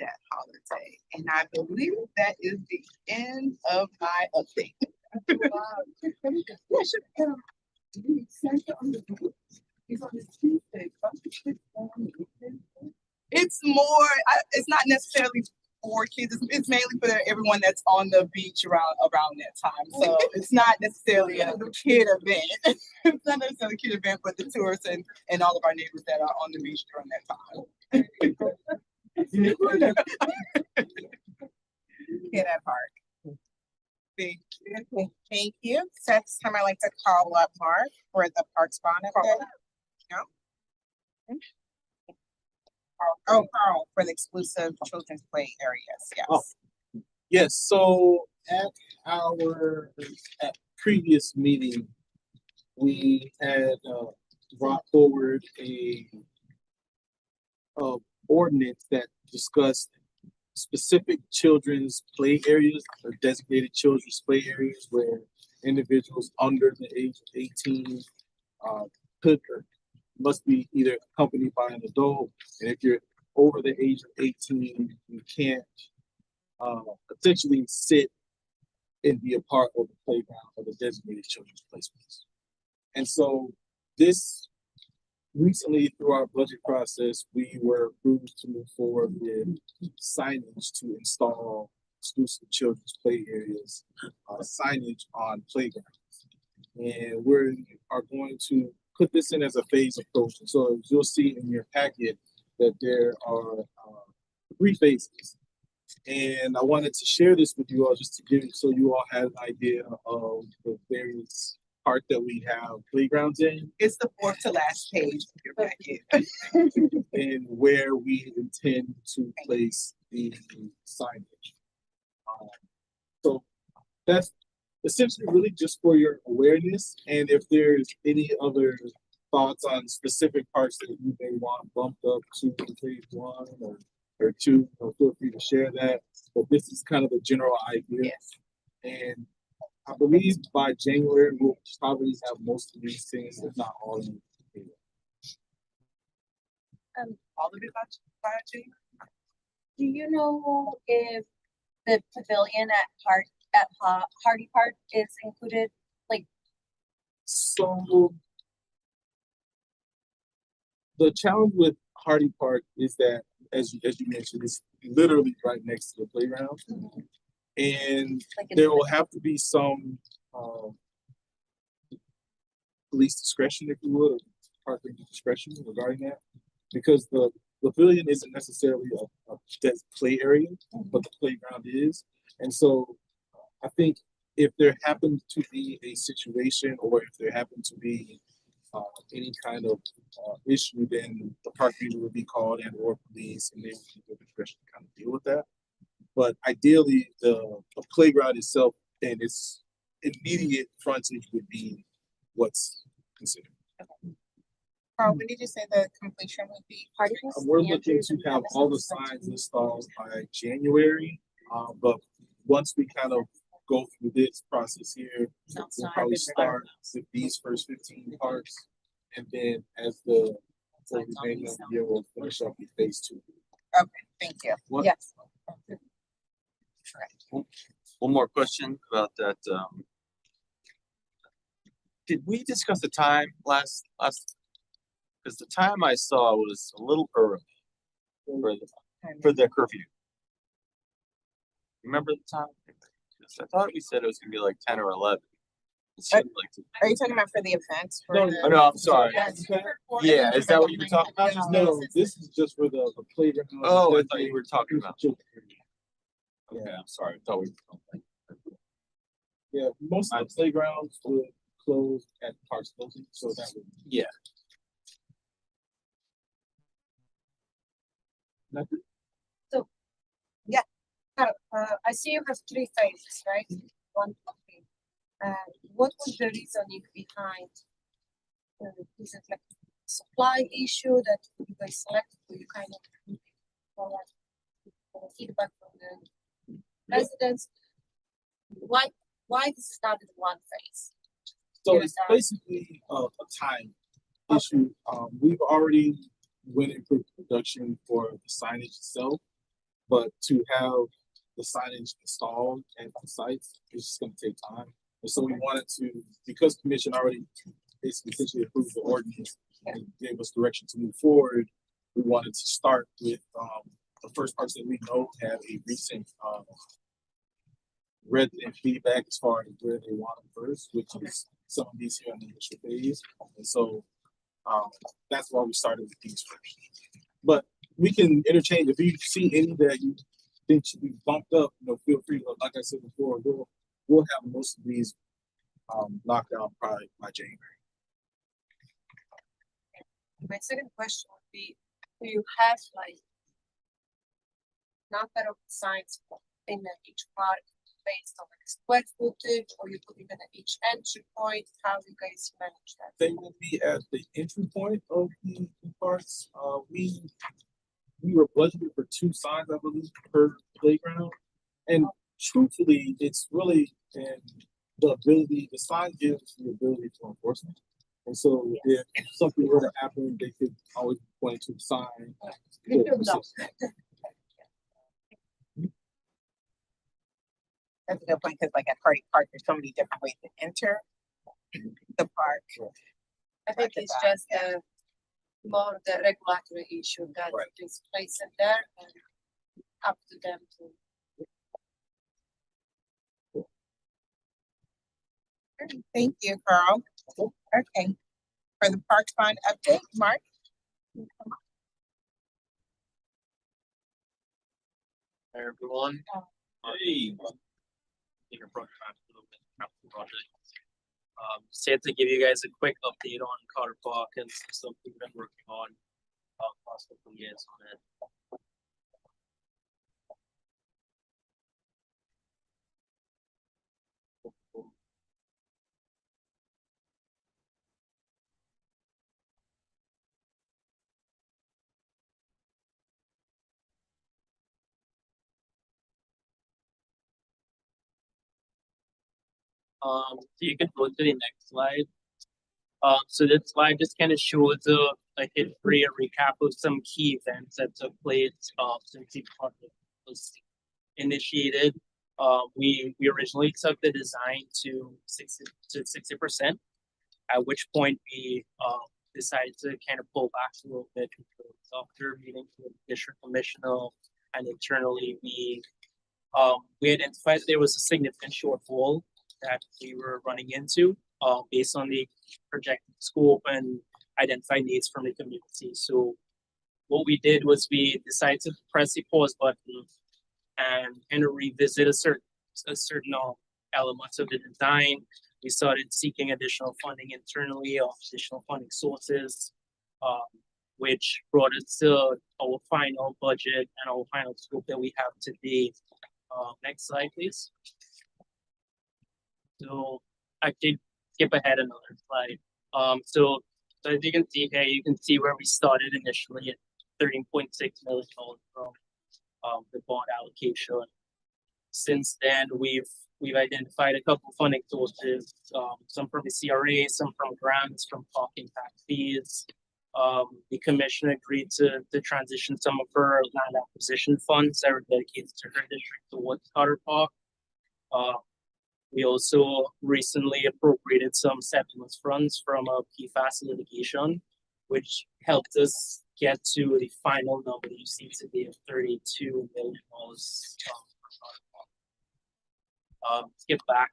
that holiday. And I believe that is the end of my update. It's more, it's not necessarily for kids. It's mainly for everyone that's on the beach around that time. So it's not necessarily a kid event. It's not necessarily a kid event, but the tourists and all of our neighbors that are on the beach during that time. Kid at Park. Thank you. Thank you. So at this time, I'd like to call up Mark for the Parks Bond update. No? Carl, for the exclusive children's play areas, yes. Oh. Yes, so at previous meeting, we had brought forward a ordinance that discussed specific children's play areas or designated children's play areas where individuals under the age of 18 could or must be either accompanied by an adult, and if you're over the age of 18, you can't essentially sit and be a part of the playground or the designated children's play space. And so this recently, through our budget process, we were approved to move forward with signage to install exclusive children's play areas, signage on playgrounds. And we are going to put this in as a phase approach. And so you'll see in your packet that there are 3 phases. And I wanted to share this with you all just to give so you all have an idea of the various parts that we have playgrounds in. It's the 4th to last page of your packet. And where we intend to place the signage. So that's essentially really just for your awareness. And if there's any other thoughts on specific parts that you may want bumped up to phase 1 or 2, feel free to share that. But this is kind of the general idea. Yes. And I believe by January, we'll probably have most of these things, if not all of them. all of it by June. Do you know if the pavilion at Hardy Park is included? So the challenge with Hardy Park is that, as you mentioned, it's literally right next to the playground, and Like there will have to be some police discretion, if you will, or parking discretion regarding that, because the pavilion isn't necessarily a dead play area, but the playground is, and so I think if there happens to be a situation, or if there happen to be any kind of issue, then the park ranger would be called and or police, and they would be the discretion to kind of deal with that. But ideally, the playground itself and its immediate frontage would be what's considered. Carl, when did you say the completion would be? We're looking to have all the signs installed by January, but once we kind of go through this process here, we'll probably start with these first 15 parks, and then as the remainder of the year, we'll finish up with phase 2. Okay, thank you. What- Yes. One more question about that. Did we discuss the time last? Because the time I saw was a little early for the curfew. Remember the time? I thought we said it was gonna be like 10 or 11. It seemed like Are you talking about for the events? For No, the- Oh, no, I'm sorry. Yes. Yeah, is that what you were talking about? No, this is just for the playground. Oh, I thought you were talking about. Children. Okay, I'm sorry. I thought we were. Yeah, most of the playgrounds would close at parks closing, so that would. Yeah. Nothing. I see you have 3 phases, right? One, okay. What was the reasoning behind? Is it like supply issue that you guys selected, or you kind of forward feedback from the residents? Why this is not in one phase? So it's basically a time issue. We've already went into production for the signage itself, but to have the signage installed at the sites is just gonna take time. And so we wanted to, because commission already basically essentially approved the ordinance and gave us direction to move forward, we wanted to start with the first parts that we know have a recent resident feedback as far as where they want them first, which is some of these here on the initial phase. And so that's why we started with these first. But we can interchange. If you see any that you think should be bumped up, feel free. Like I said before, we'll have most of these knocked out probably by January. My second question would be, do you have number of signs in each park based on square footage, or you put it in each entry point? How do you guys manage that? They will be at the entry point of the parks. We were budgeted for 2 signs, I believe, per playground. And truthfully, it's really the sign gives the ability for enforcement. And so if something were to happen, they could always point to the sign. That's a good point, because like at Hardy Park, there's so many different ways to enter the park. I think it's just more the regulatory issue that is placed in there, and up to them to. Thank you, Carl. Okay. For the park fund update, Mark? Hi, everyone. Hey. Your project. Just to give you guys a quick update on Cotter Park and some stuff we've been working on last couple of years on it. So you can go to the next slide. So this slide just kind of shows a history, a recap of some key events that took place since the project was initiated. We originally took the design to 60%, at which point we decided to kind of pull back a little bit after meeting with the district commissioner, and internally we identified there was a significant shortfall that we were running into based on the projected scope and identified needs from the community. So what we did was we decided to press the pause button and kind of revisit a certain elements of the design. We started seeking additional funding internally or additional funding sources, which brought us to our final budget and our final scope that we have today. Next slide, please. So I did skip ahead another slide. So as you can see here, you can see where we started initially at $13.6 million from the bond allocation. Since then, we've identified a couple funding sources, some from the CRA, some from grants, from parking tax fees. The commission agreed to transition some of her land acquisition funds that are dedicated to her district towards Carter Park. We also recently appropriated some settlements funds from a PFAS litigation, which helped us get to the final number you see today of $32 million. Skip back.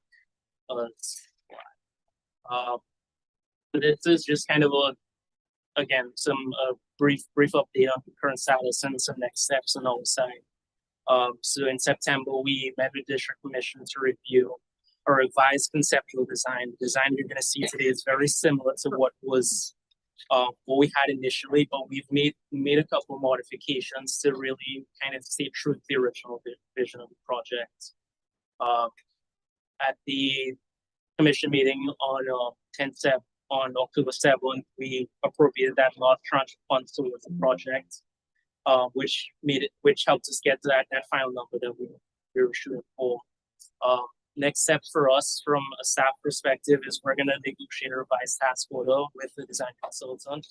This is just kind of some brief update on the current status and some next steps on our side. So in September, we met with district commission to review a revised conceptual design. The design you're going to see today is very similar to what we had initially, but we've made a couple of modifications to really kind of stay true to the original vision of the project. At the commission meeting on October 7th, we appropriated that large tranche of funds towards the project, which helped us get to that final number that we were shooting for. Next step for us from a staff perspective is we're going to negotiate a revised task order with the design consultant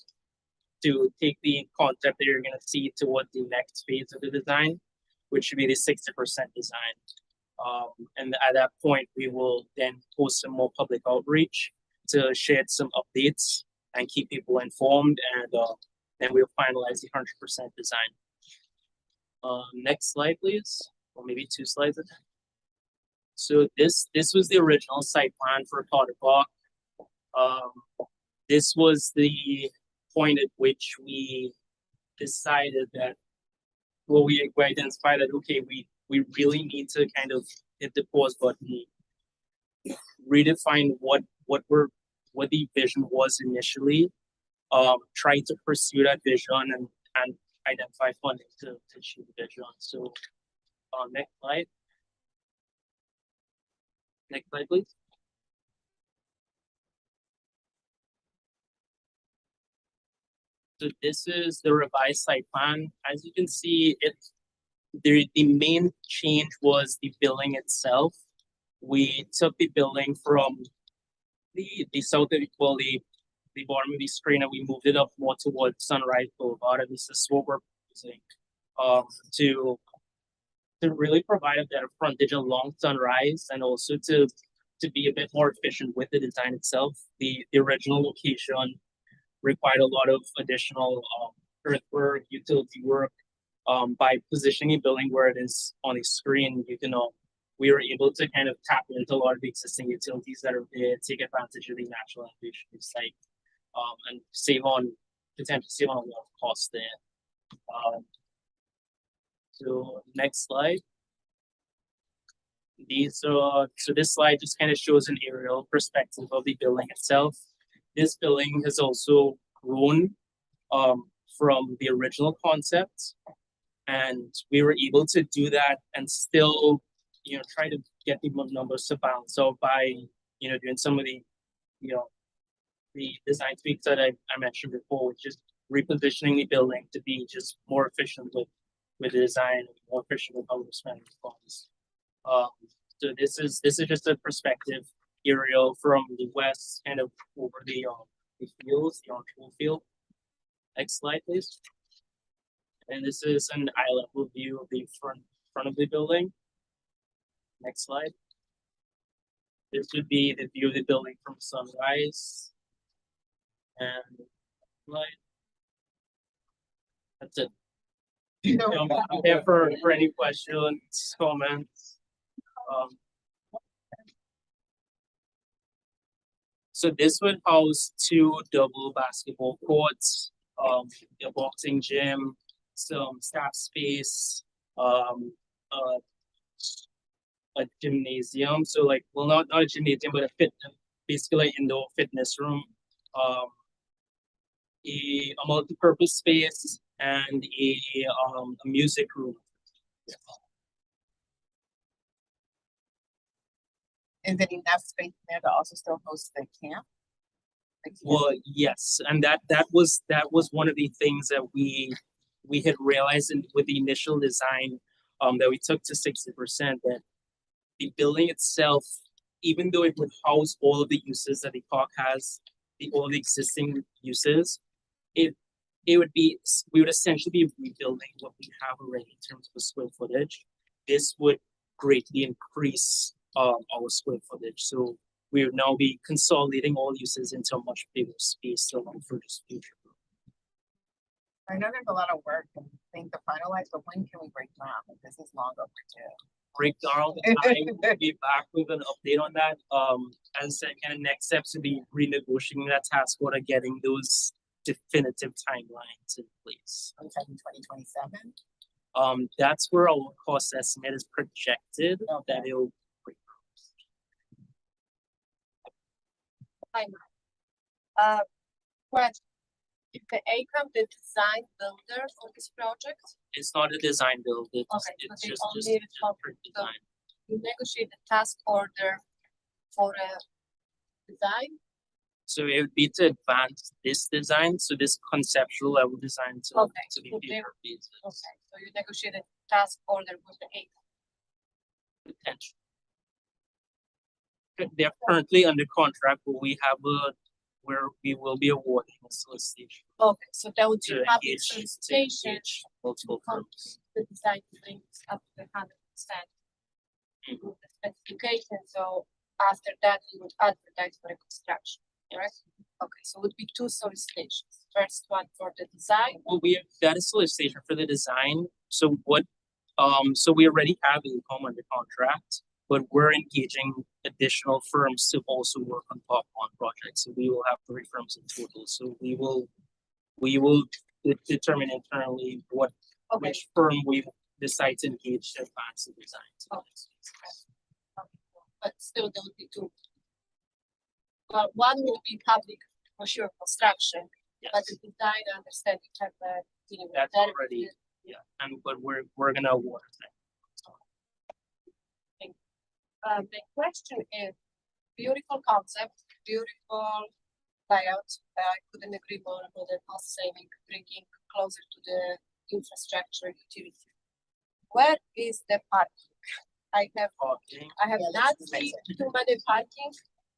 to take the concept that you're going to see toward the next phase of the design, which should be the 60% design. And at that point, we will then host some more public outreach to share some updates and keep people informed, and then we'll finalize the 100% design. Next slide, please, or maybe 2 slides at a time. So this was the original site plan for Carter Park. This was the point at which we decided that, well, we identified that, okay, we really need to kind of hit the pause button, redefine what the vision was initially, try to pursue that vision and identify funding to achieve the vision. So next slide. Next slide, please. So this is the revised site plan. As you can see, the main change was the building itself. We took the building from the south of the bottom of the screen, and we moved it up more towards Sunrise Boulevard. And this is what we're using to really provide a better frontage along Sunrise, and also to be a bit more efficient with the design itself. The original location required a lot of additional earthwork, utility work. By positioning a building where it is on the screen, we were able to kind of tap into a lot of the existing utilities that are there, take advantage of the natural elevation of the site, and potentially save on a lot of costs there. So next slide. So this slide just kind of shows an aerial perspective of the building itself. This building has also grown from the original concept, and we were able to do that and still, try to get the numbers to balance. So by, doing some of the design tweaks that I mentioned before, which is repositioning the building to be just more efficient with the design, more efficient with how we're spending funds. So this is just a perspective aerial from the west, kind of over the the fields, the on field. Next slide, please. And this is an eye level view of the front of the building. Next slide. This would be the view of the building from sunrise. And light. That's it. I'm here for any questions, comments. So this would house 2 double basketball courts, a boxing gym, some staff space, a gymnasium. So like, well, not a gymnasium, but basically an indoor fitness room, a multi-purpose space, and a music room. Is it enough space there to also still host the camp? Well, yes, and that was one of the things that we had realized with the initial design, that we took to 60%, that the building itself, even though it would house all of the uses that the park has, all the existing uses, we would essentially be rebuilding what we have already in terms of square footage. This would greatly increase our square footage. So we would now be consolidating all uses into a much bigger space to allow for just future growth. I know there's a lot of work and things to finalize, but when can we break ground? This is long overdue. Break down the time, we'll be back with an update on that. As I said, kind of next steps would be renegotiating that task order, getting those definitive timelines in place. I'm talking 2027. That's where our cost estimate is projected, that it'll break. Question. Is the ACAM the design builder for this project? It's not a design build, it's Okay, so they just only print design. You negotiate the task order for a design? So it would be to advance this design, so this conceptual level design to Okay, the so future pieces. Okay, so you negotiate a task order with the ACAM. Potential. They're currently under contract, but we have where we will be awarding a solicitation Okay, so that would be to public engage solicitation. multiple firms. The design brings up to 100%. With the specification, so after that, you would advertise for the construction, correct? Okay, so it would be 2 solicitations. First one for the design. Well, we have that is solicitation for the design. So what? So we already have income under contract, but we're engaging additional firms to also work on top-on projects. So we will have 3 firms in total. So we will determine internally which firm we decide to engage to advance the design. But still there would be 2. Well, one will be public for sure construction, but the design, I understand you have That's already, but we're gonna award that. The question is beautiful concept, beautiful layout. I couldn't agree more about the cost saving, bringing closer to the infrastructure utility. Where is the parking? I have not seen too many parking.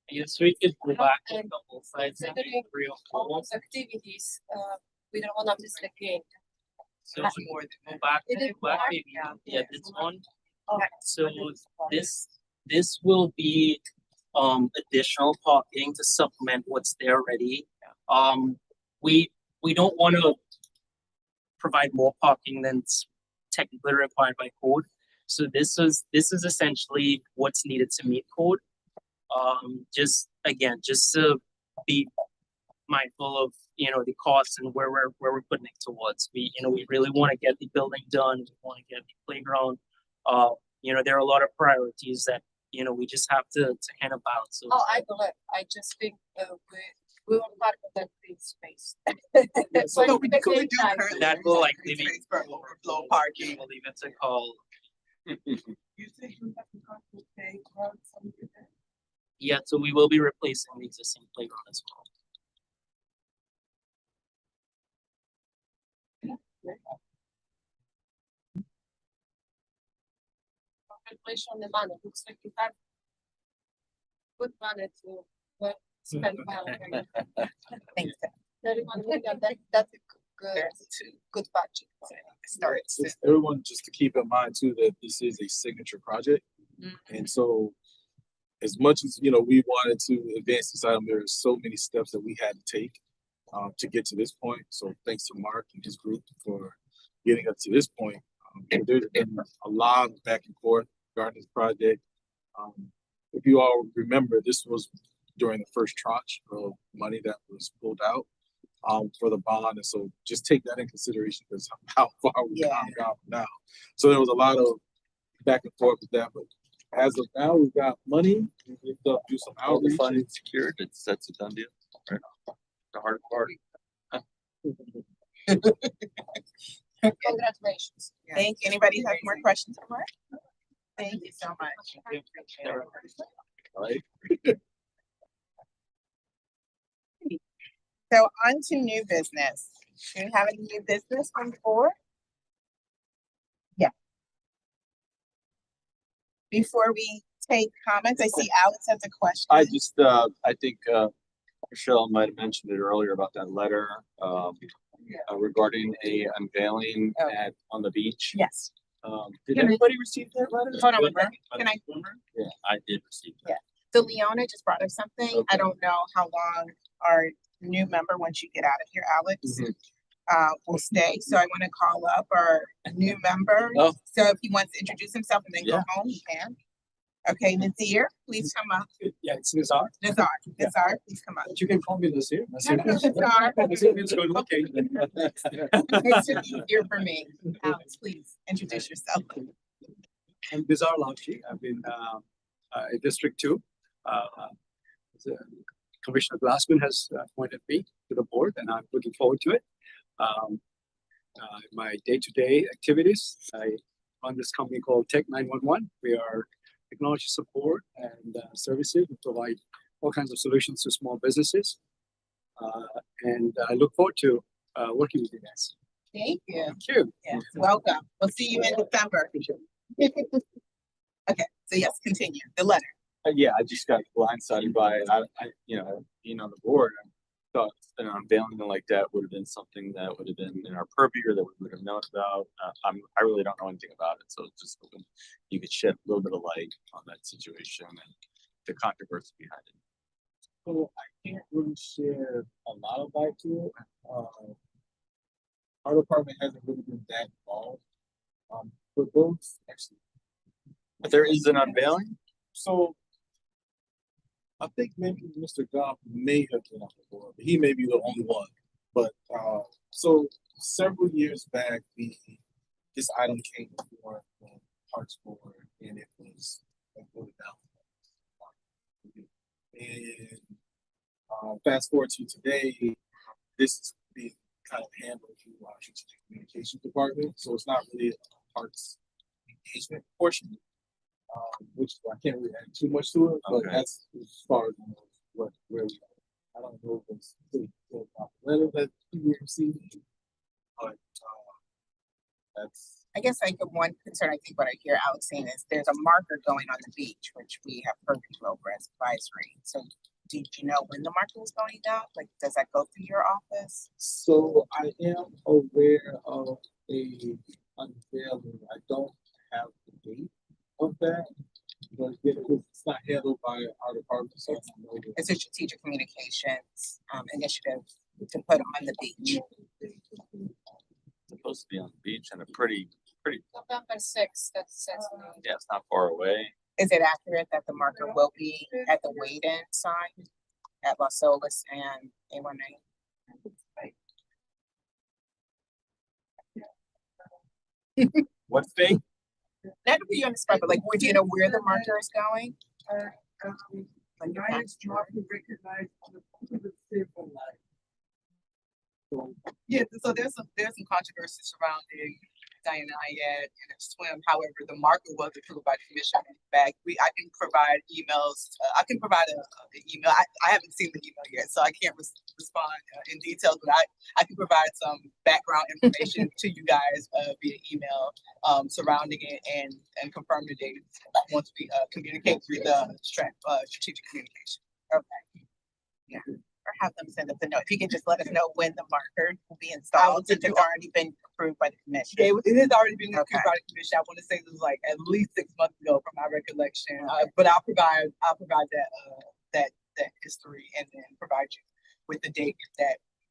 Yes, we could go back a And couple slides, maybe considering 3 or all 4. those activities, we don't wanna miss the game. So if we go back, It is back hard. maybe, this one. Okay. So this will be additional parking to supplement what's there already. We don't want to provide more parking than's technically required by code. So this is essentially what's needed to meet code. Just to be mindful of the costs and where we're putting it towards. We really want to get the building done. We want to get the playground. There are a lot of priorities that we just have to kind of balance. Oh, I believe. I just think we were part of that green space. So we do currently That will likely be space for overflow parking. We'll leave it to call. You think you have to go to pay for something? Yeah, so we will be replacing the existing playground as well. Calculation on the money, looks like you have good money to spend well. Thanks. Everyone, that's a good, good budget. Starts. Just everyone, just to keep in mind too, that this is a signature project. And so as much as, you know, we wanted to advance this item, there are so many steps that we had to take to get to this point. So thanks to Mark and his group for getting us to this point. There's been a lot of back and forth regarding this project. If you all remember, this was during the first tranche of money that was pulled out for the bond. And so just take that in consideration because how far we've gone now. So there was a lot of back and forth with that. But as of now, we've got money. We've got do some All the outreach. funding secured, that's a done deal. Right. The hard part. Congratulations. Thank you. Anybody have more questions for Mark? Thank you so much. Right. So on to new business. Do you have any new business on the board? Yeah. Before we take comments, I see Alex has a question. I just, I think, Michelle might have mentioned it earlier about that letter, regarding a unveiling on the beach. Yes. Did everybody receive that letter? Hold on one second. Can I? Yeah, I did receive that. So Leona just brought us something. I don't know how long our new member, once you get out of here, Alex, will stay. So I want to call up our new member. Oh. So if he wants to introduce himself and then go Yeah. home, he can. Okay, Nazir, please come up. Yeah, it's Nizar. Nazar, please come up. But you can call me Nazir. No, Nazar. Nazir is good. Okay. It's easier for me. Alex, please introduce yourself. I'm Nizar Lavji. I've been in District 2. Commissioner Glassman has appointed me to the board, and I'm looking forward to it. My day-to-day activities, I run this company called Tech 911. We are technology support and services. We provide all kinds of solutions to small businesses. And I look forward to working with you guys. Thank you. Thank you. Yes, welcome. We'll see you in December. Okay, so yes, continue. The letter. Yeah, I just got blindsided by it. I, you know, being on the board, I thought an unveiling like that would have been something that would have been in our purview or that we would have known about. I really don't know anything about it, so just hoping you could shed a little bit of light on that situation and the controversy behind it. So I can't really share a lot of light to it. Our department hasn't really been that involved. But those actually. But there is an unveiling? So I think maybe Mr. Goff may have been on the board, but he may be the only one. But so several years back, this item came before the Parks Board, and it was voted down. And fast forward to today, this is being kind of handled through our strategic communications department. So it's not really a Parks engagement portion. Which I can't really add too much to it, but that's as far as where we are. I don't know if it's the letter that you received, but that's. I guess like the one concern, I think what I hear Alex saying is there's a marker going on the beach, which we have purview over as advisory. So did you know when the marker was going up? Like, does that go through your office? So I am aware of a unveiling. I don't have the date of that, but it's not handled by our department. So It's a strategic communications initiative to put on the beach. It's supposed to be on the beach and a pretty. November 6th, that says. Yeah, it's not far away. Is it accurate that the marker will be at the wait-in sign at Las Olas and A19? What thing? Not to be on the spot, but like, do you know where the marker is going? Yeah, so there's some controversy surrounding Diana Ayad and her swim. However, the marker was approved by the commission. In fact, I can provide emails. I can provide an email. I haven't seen the email yet, so I can't respond in detail. But I can provide some background information to you guys via email surrounding it and confirm the date once we communicate through the strategic communication. Okay. Yeah. have them send us a note. If you could just let us know when the marker will be installed, since it's already been approved by the commission. It has already been approved Okay. by the commission. I want to say it was like at least 6 months ago from my recollection. But I'll provide that history and then provide you with the date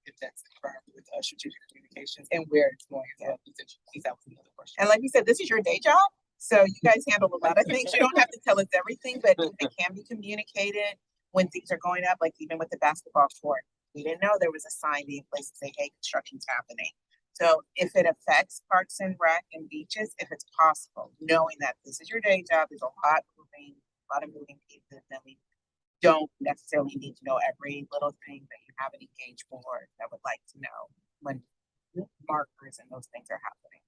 if that's confirmed with strategic communications and where it's going as well. Since that was another question. And like you said, this is your day job, so you guys handle a lot of things. You don't have to tell us everything, but if it can be communicated when things are going up, like even with the basketball court, we didn't know there was a sign being placed to say, "Hey, construction's happening." So if it affects Parks and Rec and beaches, if it's possible, knowing that this is your day job, there's a lot of moving pieces, then we don't necessarily need to know every little thing that you have an engaged board that would like to know when markers and those things are happening.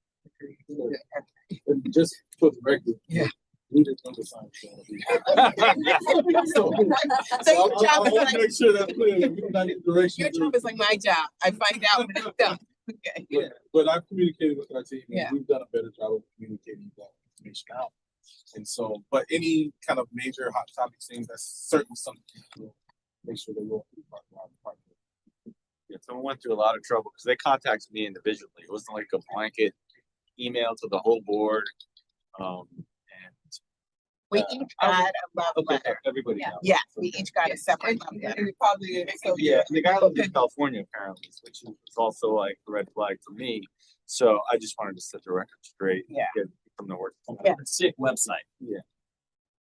And just for the record. Yeah. We didn't know the sign. So your job is I like, make sure that's clear. We don't have direction. your job is like my job. I find out when it's done. Okay. But I've communicated with our team, and Yeah. we've done a better job of communicating that information out. And so, but any kind of major hot topic things, that's certainly something we'll make sure they will be part of our department. Yeah, someone went through a lot of trouble because they contacted me individually. It wasn't like a blanket email to the whole board. And We each got a love letter. everybody Yeah. knows. Yes, we each got a separate love And letter. it probably is. So Yeah, and the guy lives in California apparently, which is also like a red flag for me. So I just wanted to set the record straight. and Yeah. Get from the work. Yeah. Sick website. Yeah.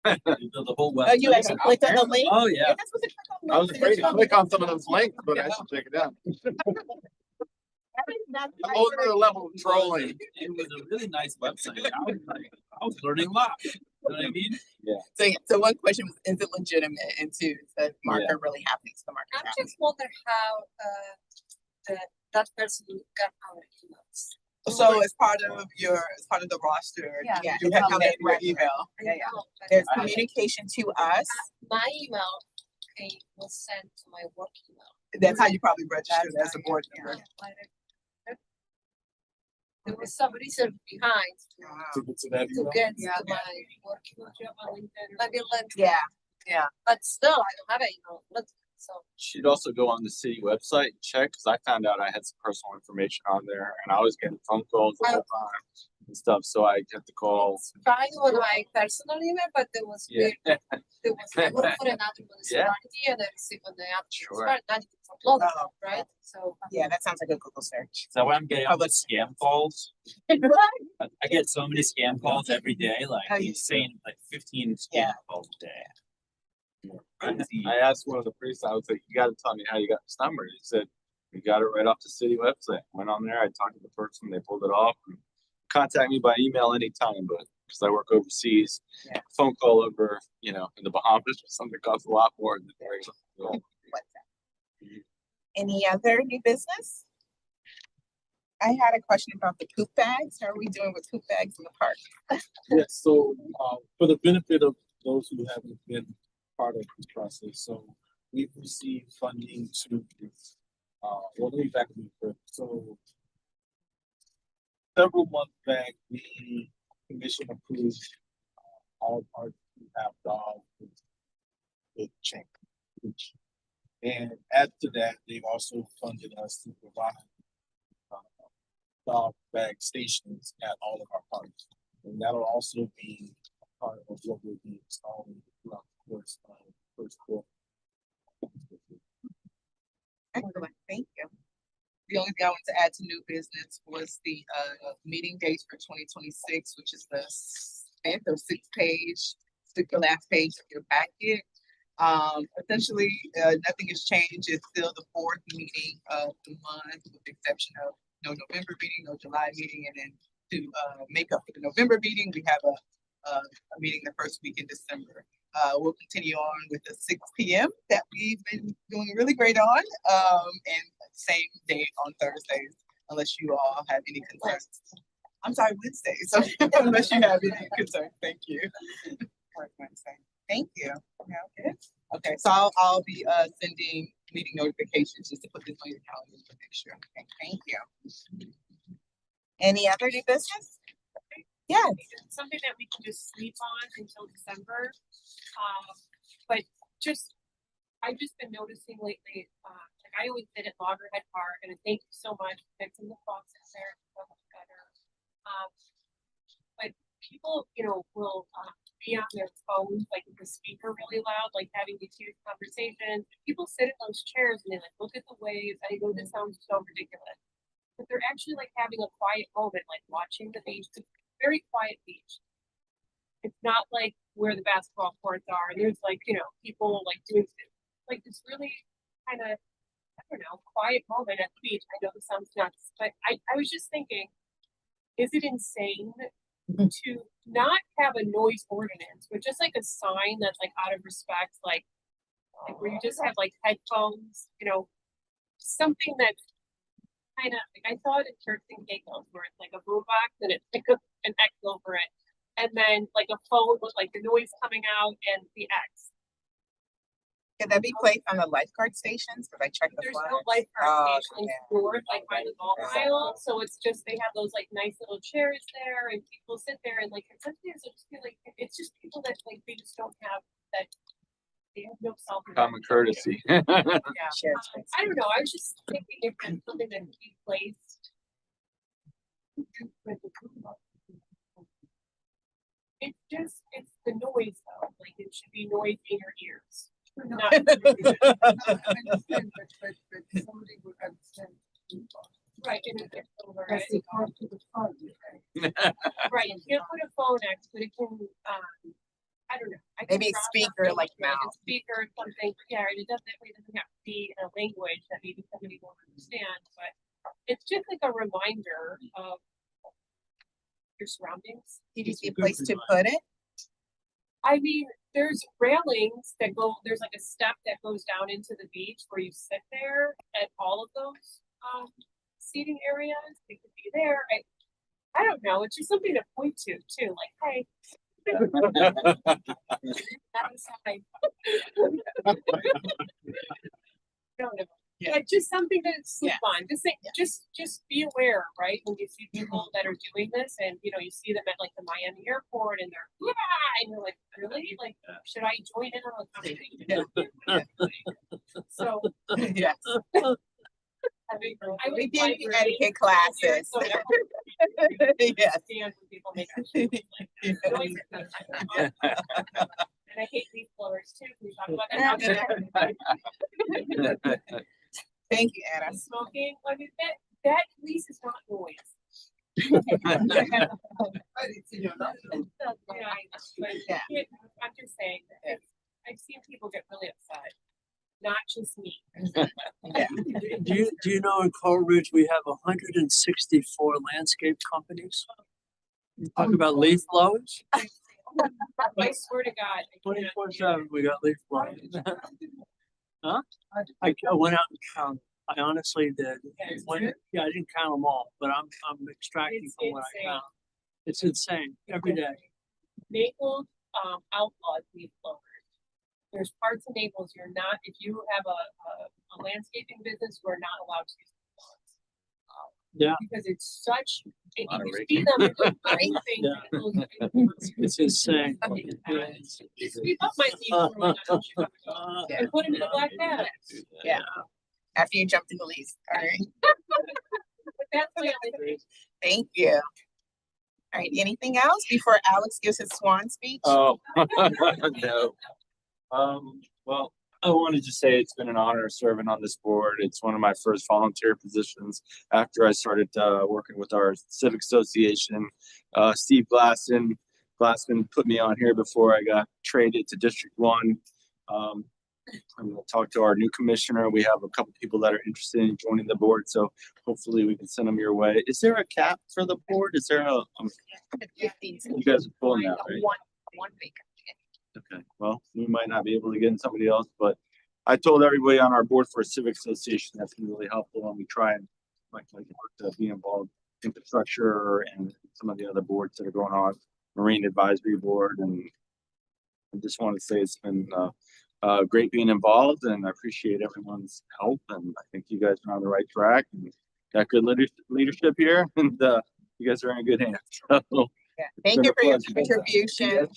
You build the whole Oh, website. you actually clicked on the link? Oh, You're yeah. not supposed to click on I was links. afraid to click on some of those links, but I should check it out. That's A whole other level of trolling. It was a really nice website. I was learning a lot. You know what I mean? So yeah, so one question was, is it legitimate? And two, is the marker really happening? So the marker I'm happening. just wonder how that person got our emails. So as part of the roster, Yeah. you Yeah, do it's have on to the get your record. email. Yeah, yeah. know, but There's communication to us. my email was sent to my work email. That's how you probably registered as a board member. There was some reason behind To get to that to email. get Yeah. to my work email. Maybe Yeah. but still, I don't have an email. So She'd also go on the city website and check, because I found out I had some personal information on there, and I was getting phone calls the whole time and stuff, so I had to call. it's fine on my personal email, but there was Yeah. weird. There was I work for another municipality and I received on the app. Sure. Not from Lauderdale, right? So Yeah, that sounds like a Google search. Is that why I'm getting all the scam calls? I get so many scam calls every day, like Oh, yeah. insane, like 15 scam Yeah. calls a day. I asked one of the priests, I was like, you gotta tell me how you got this number. He said, we got it right off the city website. Went on there, I talked to the person, they pulled it off. Contact me by email anytime, but because I work overseas, Yeah. phone call over, in the Bahamas or something costs a lot more than the regular. What's that? Any other new business? I had a question about the poop bags. How are we doing with poop bags in the park? Yes, so, for the benefit of those who haven't been part of this process, so we've received funding to, let me back up first. So several months back, the commission approved, all parks who have dogs with chain. And add to that, they've also funded us to provide dog bag stations at all of our parks. And that'll also be part of what we'll be installing throughout the course of first quarter. Excellent, thank you. The only thing I wanted to add to new business was the meeting dates for 2026, which is the fifth or sixth page, the last page of your packet. Essentially, nothing has changed. It's still the fourth meeting of the month, with the exception of no November meeting, no July meeting, and then to make up for the November meeting, we have a meeting the first week in December. We'll continue on with the 6 p.m. that we've been doing really great on, and same day on Thursdays, unless you all have any concerns. I'm sorry, Wednesdays, so unless you have any concerns, thank you. Wednesday. Thank you. Okay. Okay, so I'll be sending meeting notifications just to put this on your calendar for next year. Okay, thank you. Any other new business? Yeah. something that we can just sleep on until December. But I've just been noticing lately, I always sit at Loggerhead Park, and I thank you so much for fixing the fox in there, so much better. But people, will be on their phones, like with the speaker really loud, like having these huge conversations. People sit in those chairs and they like look at the waves. I know this sounds so ridiculous, but they're actually like having a quiet moment, like watching the beach. It's a very quiet beach. It's not like where the basketball courts are, and there's like, people like doing like this really kind of, I don't know, quiet moment at the beach. I know this sounds nuts, but I was just thinking, is it insane to not have a noise ordinance, but just like a sign that's like out of respect, like where you just have like headphones, something that's kind of like, I saw it in Turks and Caicos where it's like a boombox and it's like an X over it, and then like a phone with like the noise coming out and the X. Could that be placed on the lifeguard stations? Because I checked the There's flags. no lifeguard Oh, stations yeah. north, like by the golf aisle, so it's just, they have those like nice little chairs there and people sit there and like, sometimes I just feel like it's just people that like, they just don't have that, they have no self. Common courtesy. Yeah. Shared space. I don't know, I was just thinking if there's something that could be placed. It's the noise though, like it should be noise in your ears. Not Somebody would understand. right, and it gets over That's it. the part to the fun. Right, you can't put a phone next, but it can, I don't know. I can Maybe drop speaker, something, like a mouth. speaker or something, yeah, and it doesn't have to be in a language that maybe somebody won't understand, but it's just like a reminder of your surroundings. Did you see a place to put it? I mean, there's railings that go, there's like a step that goes down into the beach where you sit there at all of those seating areas. It could be there. I don't know. It's just something to point to too. Like, hey. That's like, I don't know. Yeah, just something to sleep on. Just think, just be aware, right? When you see people that are doing this, and you see them at like the Miami airport, and they're and you're like, really? Like, should I join in on the conversation? So Yes. I We would did etiquette classes. So that Yes. understand when people make actions like noise. And I hate leaf blowers too. Can we talk about that? Thank you, Anna. Smoking, I mean, that at least is not noise. I'm just saying, I've seen people get really upset, not just me. Yeah. Do you know in Coral Ridge, we have 164 landscape companies? You talk about leaf blowers? I swear to God. I cannot 24/7, we got leaf blowers. Huh? I went out and counted. I honestly did. I didn't count them all, but I'm extracting It's from what I insane. count. It's insane every day. Naples outlawed leaf blowers. There's parts of Naples you're not, if you have a landscaping business, you are not allowed to use leaf blowers. Yeah. Because it's such, if Lot of you see them, it's a great thing. It's insane. Sweep up my leaf blowing and put them in the black bag. Yeah. After you jump through the leaves. All right. But that's my only thing. Thank you. All right. Anything else before Alex gives his swan speech? Oh, no. Well, I wanted to say it's been an honor serving on this board. It's one of my first volunteer positions after I started working with our civic association. Steve Glassman put me on here before I got traded to District 1. I'm going to talk to our new commissioner. We have a couple people that are interested in joining the board, so hopefully we can send them your way. Is there a cap for the board? Is there a? You guys are full now, right? One vacant. Okay, well, we might not be able to get in somebody else, but I told everybody on our board for a civic association that's been really helpful, and we try and like to be involved in infrastructure and some of the other boards that are going on, Marine Advisory Board, and I just want to say it's been great being involved, and I appreciate everyone's help, and I think you guys are on the right track and got good leadership here, and you guys are in a good hands. So Thank you for your contribution.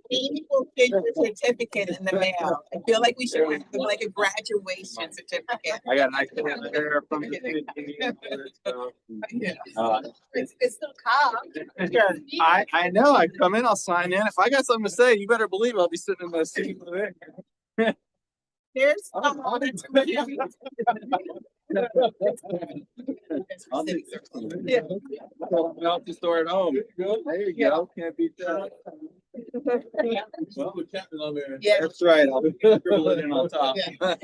He will get your certificate in the mail. I feel like we should have like a graduation certificate. I got an accident there from the city. It's still calm. Sure. I know, I come in, I'll sign in. If I got something to say, you better believe I'll be sitting in my seat. There's I'll be- Yeah. Out the store at home. There you go. Can't beat that. Well, the captain on there. Yeah. That's right. I'll scribble it in on top. Yeah.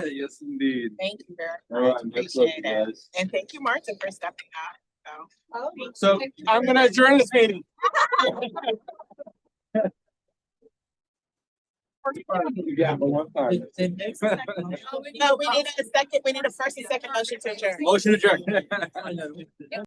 Yes, indeed. Thank you very All much. right, best luck, Appreciate you it. guys. And thank you, Martha, for stepping up. So I'm gonna adjourn this meeting. Yeah, but one part. No, we need a second, we need a first and second motion to adjourn. Motion adjourned.